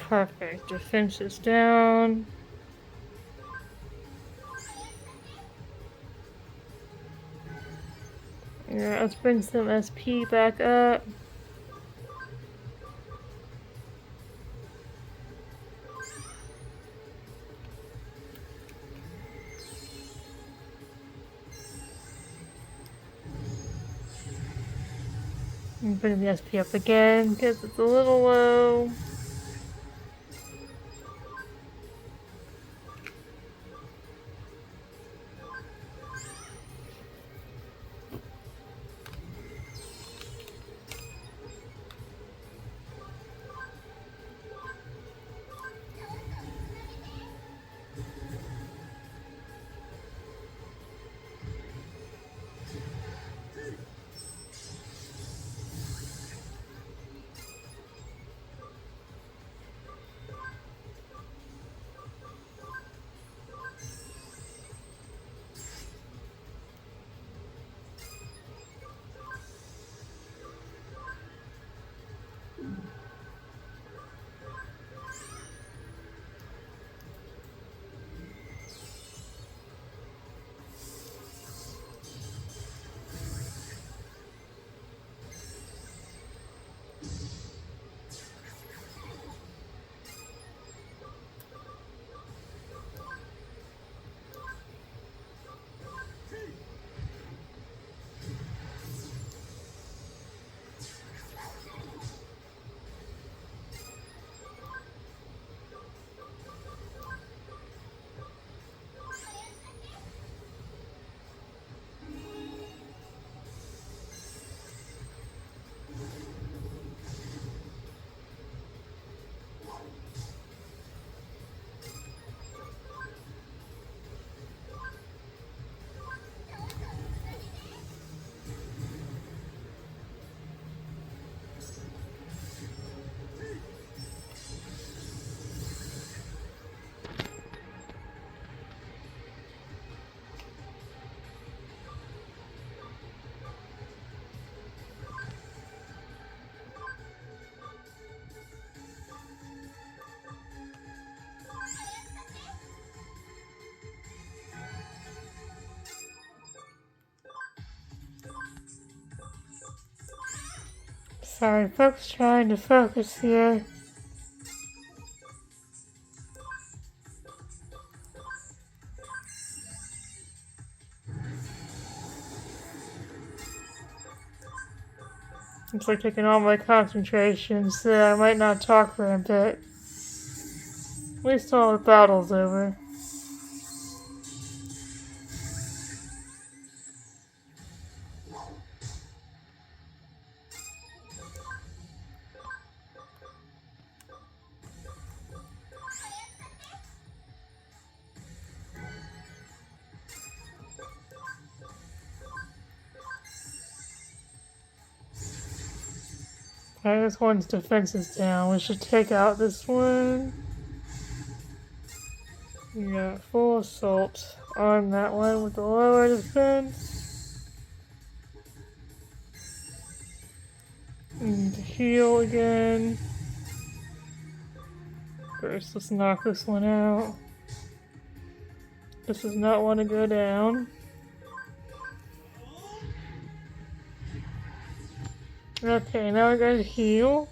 Perfect. Defense is down. Yeah, let's bring some SP back up. And bring the SP up again because it's a little low. Sorry, folks, trying to focus here. It's like taking all my concentration, so I might not talk for a bit. At least till the battle's over. Alright, this one's defense is down. We should take out this one. Yeah, full assault on that one with the lower defense. And heal again. First, let's knock this one out. This does not want to go down. Okay, now I gotta heal.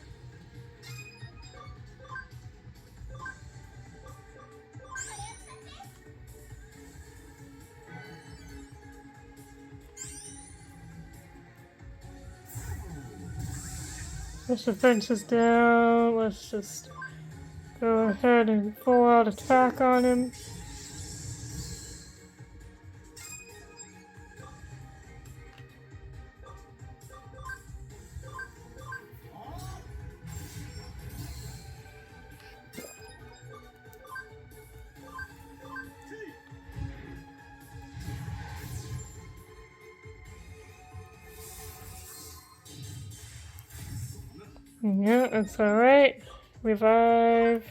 This defense is down. Let's just go ahead and full out attack on him. Yeah, that's alright. Revive.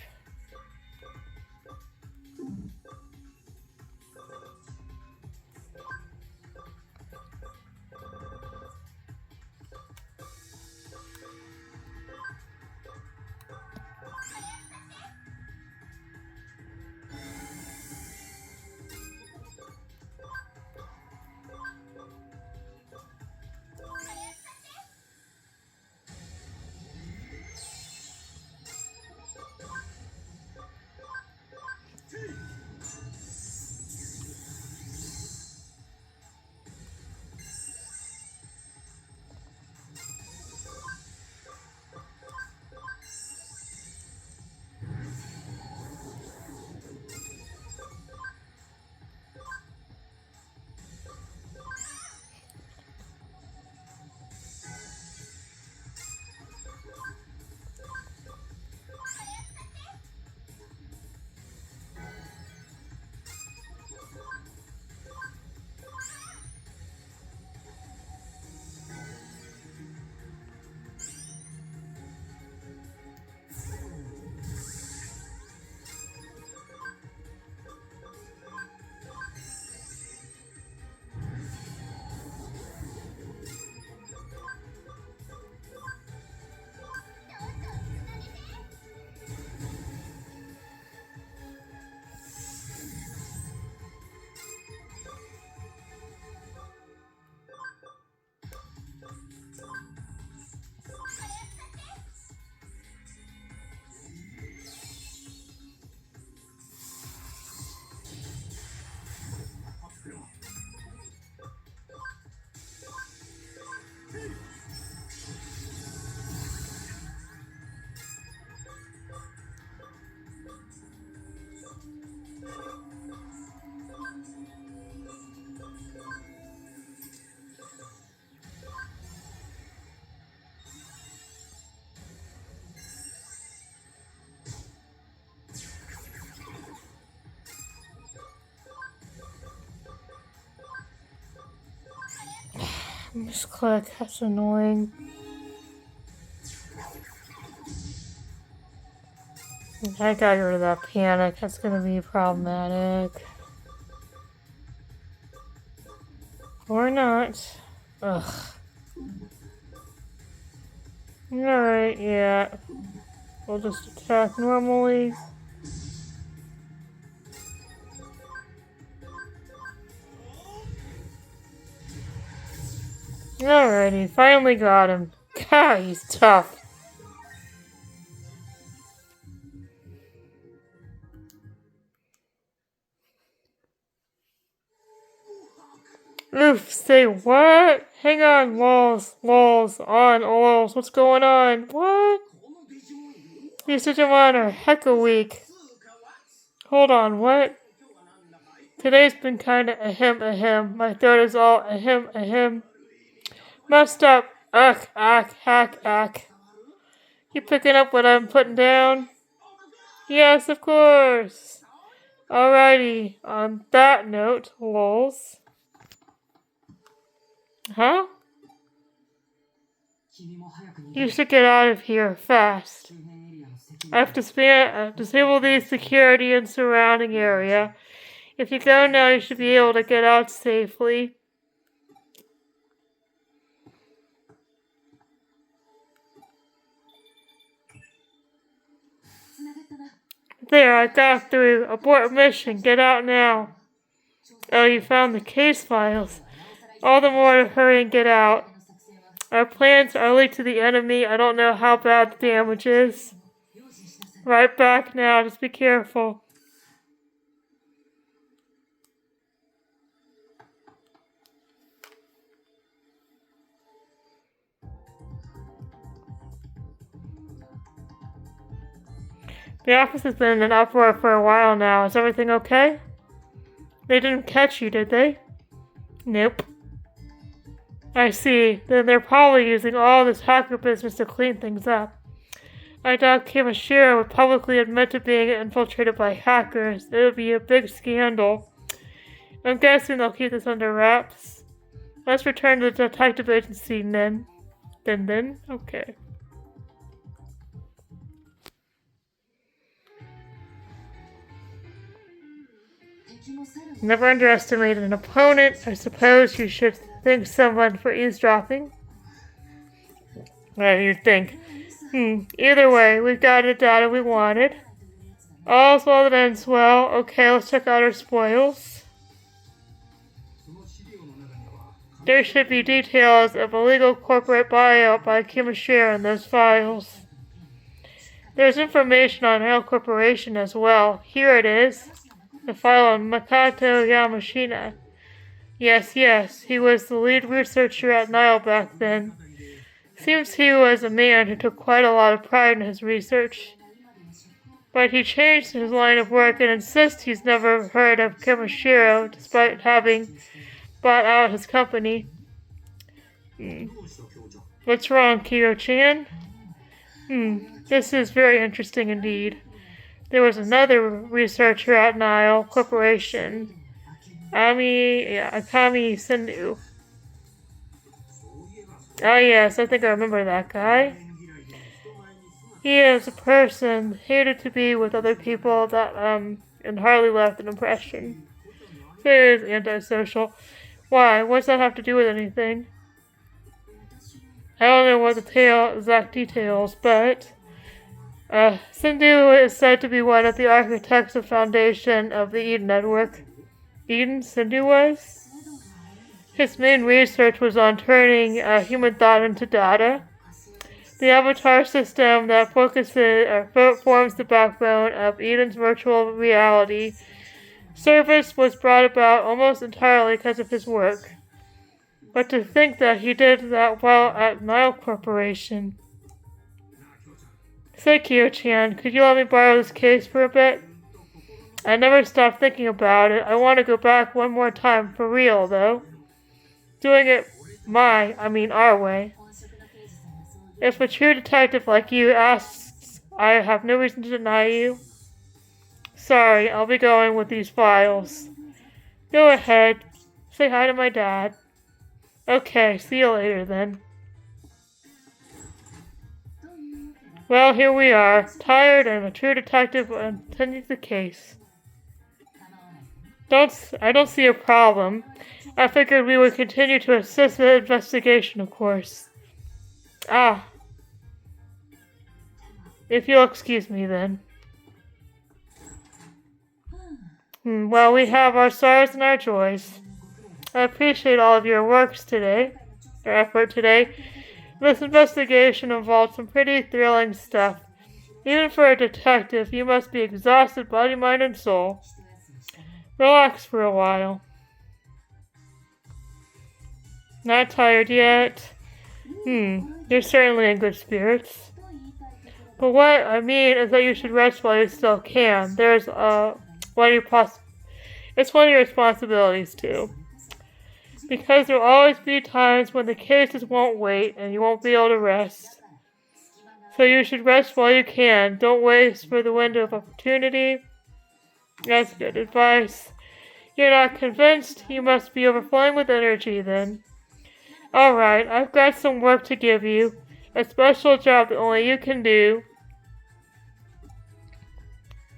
Misclick, that's annoying. I got rid of that panic, that's gonna be problematic. Or not. Ugh. Alright, yeah. We'll just attack normally. Alrighty, finally got him. God, he's tough. Oof, say what? Hang on, lols, lols. What's going on? What? These Digimon are hecka weak. Hold on, what? Today's been kinda ahem. My throat is all ahem. Messed up. Ugh, hack. You picking up what I'm putting down? Yes, of course. Alrighty, on that note, lols. Huh? You should get out of here fast. I have to disable the security in surrounding area. If you go now, you should be able to get out safely. There, I got through. Abort mission. Get out now. Oh, you found the case files. All the more to hurry and get out. Our plans are leaked to the enemy. I don't know how bad the damage is. Right back now. Just be careful. The office has been in an uproar for a while now. Is everything okay? They didn't catch you, did they? Nope. I see. Then they're probably using all this hacker business to clean things up. I doubt Kimishiro would publicly admit to being infiltrated by hackers. It would be a big scandal. I'm guessing they'll keep this under wraps. Let's return to the detective agency then. Then? Okay. Never underestimate an opponent. I suppose you should thank someone for eavesdropping. Well, you'd think. Either way, we've got the data we wanted. All's well that ends well. Okay, let's check out our spoils. There should be details of illegal corporate buyout by Kimishiro in those files. There's information on Rail Corporation as well. Here it is. The file on Makoto Yamashina. Yes, he was the lead researcher at Nile back then. Seems he was a man who took quite a lot of pride in his research. But he changed his line of work and insists he's never heard of Kimishiro, despite having bought out his company. What's wrong, Kyo-chan? This is very interesting indeed. There was another researcher at Nile Corporation, Akami Sendu. Oh yes, I think I remember that guy. He is a person hated to be with other people that and hardly left an impression. He is antisocial. Why? What's that have to do with anything? I don't know what the exact details, but Sendu is said to be one of the architects of foundation of the Eden Network. Eden, Sendu was? His main research was on turning human thought into data. The avatar system that forms the backbone of Eden's virtual reality service was brought about almost entirely because of his work. But to think that he did that well at Nile Corporation. Say, Kyo-chan, could you let me borrow this case for a bit? I never stopped thinking about it. I want to go back one more time, for real, though. Doing it our way. If a true detective like you asks, I have no reason to deny you. Sorry, I'll be going with these files. Go ahead. Say hi to my dad. Okay, see you later then. Well, here we are, tired and a true detective attending the case. I don't see a problem. I figured we would continue to assist the investigation, of course. If you'll excuse me then. Well, we have our sorrows and our joys. I appreciate all of your effort today. This investigation involved some pretty thrilling stuff. Even for a detective, you must be exhausted body, mind, and soul. Relax for a while. Not tired yet? You're certainly in good spirits. But what I mean is that you should rest while you still can. It's one of your responsibilities too. Because there will always be times when the cases won't wait and you won't be able to rest. So you should rest while you can. Don't waste for the window of opportunity. That's good advice. You're not convinced? You must be overflowing with energy then. Alright, I've got some work to give you. A special job that only you can do.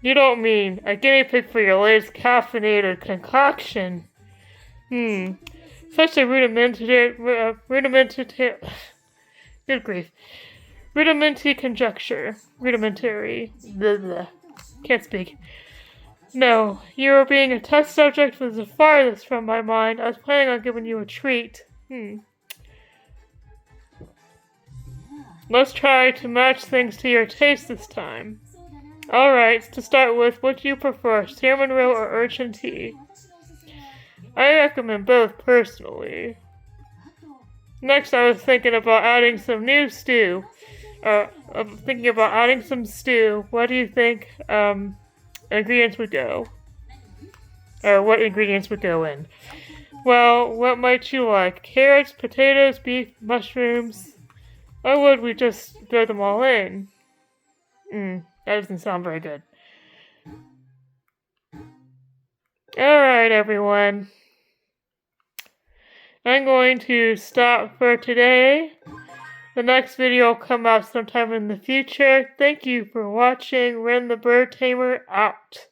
You don't mean a guinea pig for your latest caffeinated concoction. Such a rudimentary, good grief. Rudimentary conjecture. Rudimentary. Blah, blah. Can't speak. No, you being a test subject was the farthest from my mind. I was planning on giving you a treat. Let's try to match things to your taste this time. Alright, to start with, what do you prefer, salmon roe or urchin tea? I recommend both, personally. Next, I was thinking about adding some new stew. I'm thinking about adding some stew. What do you think, ingredients would go? Or what ingredients would go in? Well, what might you like? Carrots, potatoes, beef, mushrooms? Or would we just throw them all in? That doesn't sound very good. Alright, everyone. I'm going to stop for today. The next video will come out sometime in the future. Thank you for watching. Ren the Bird Tamer out.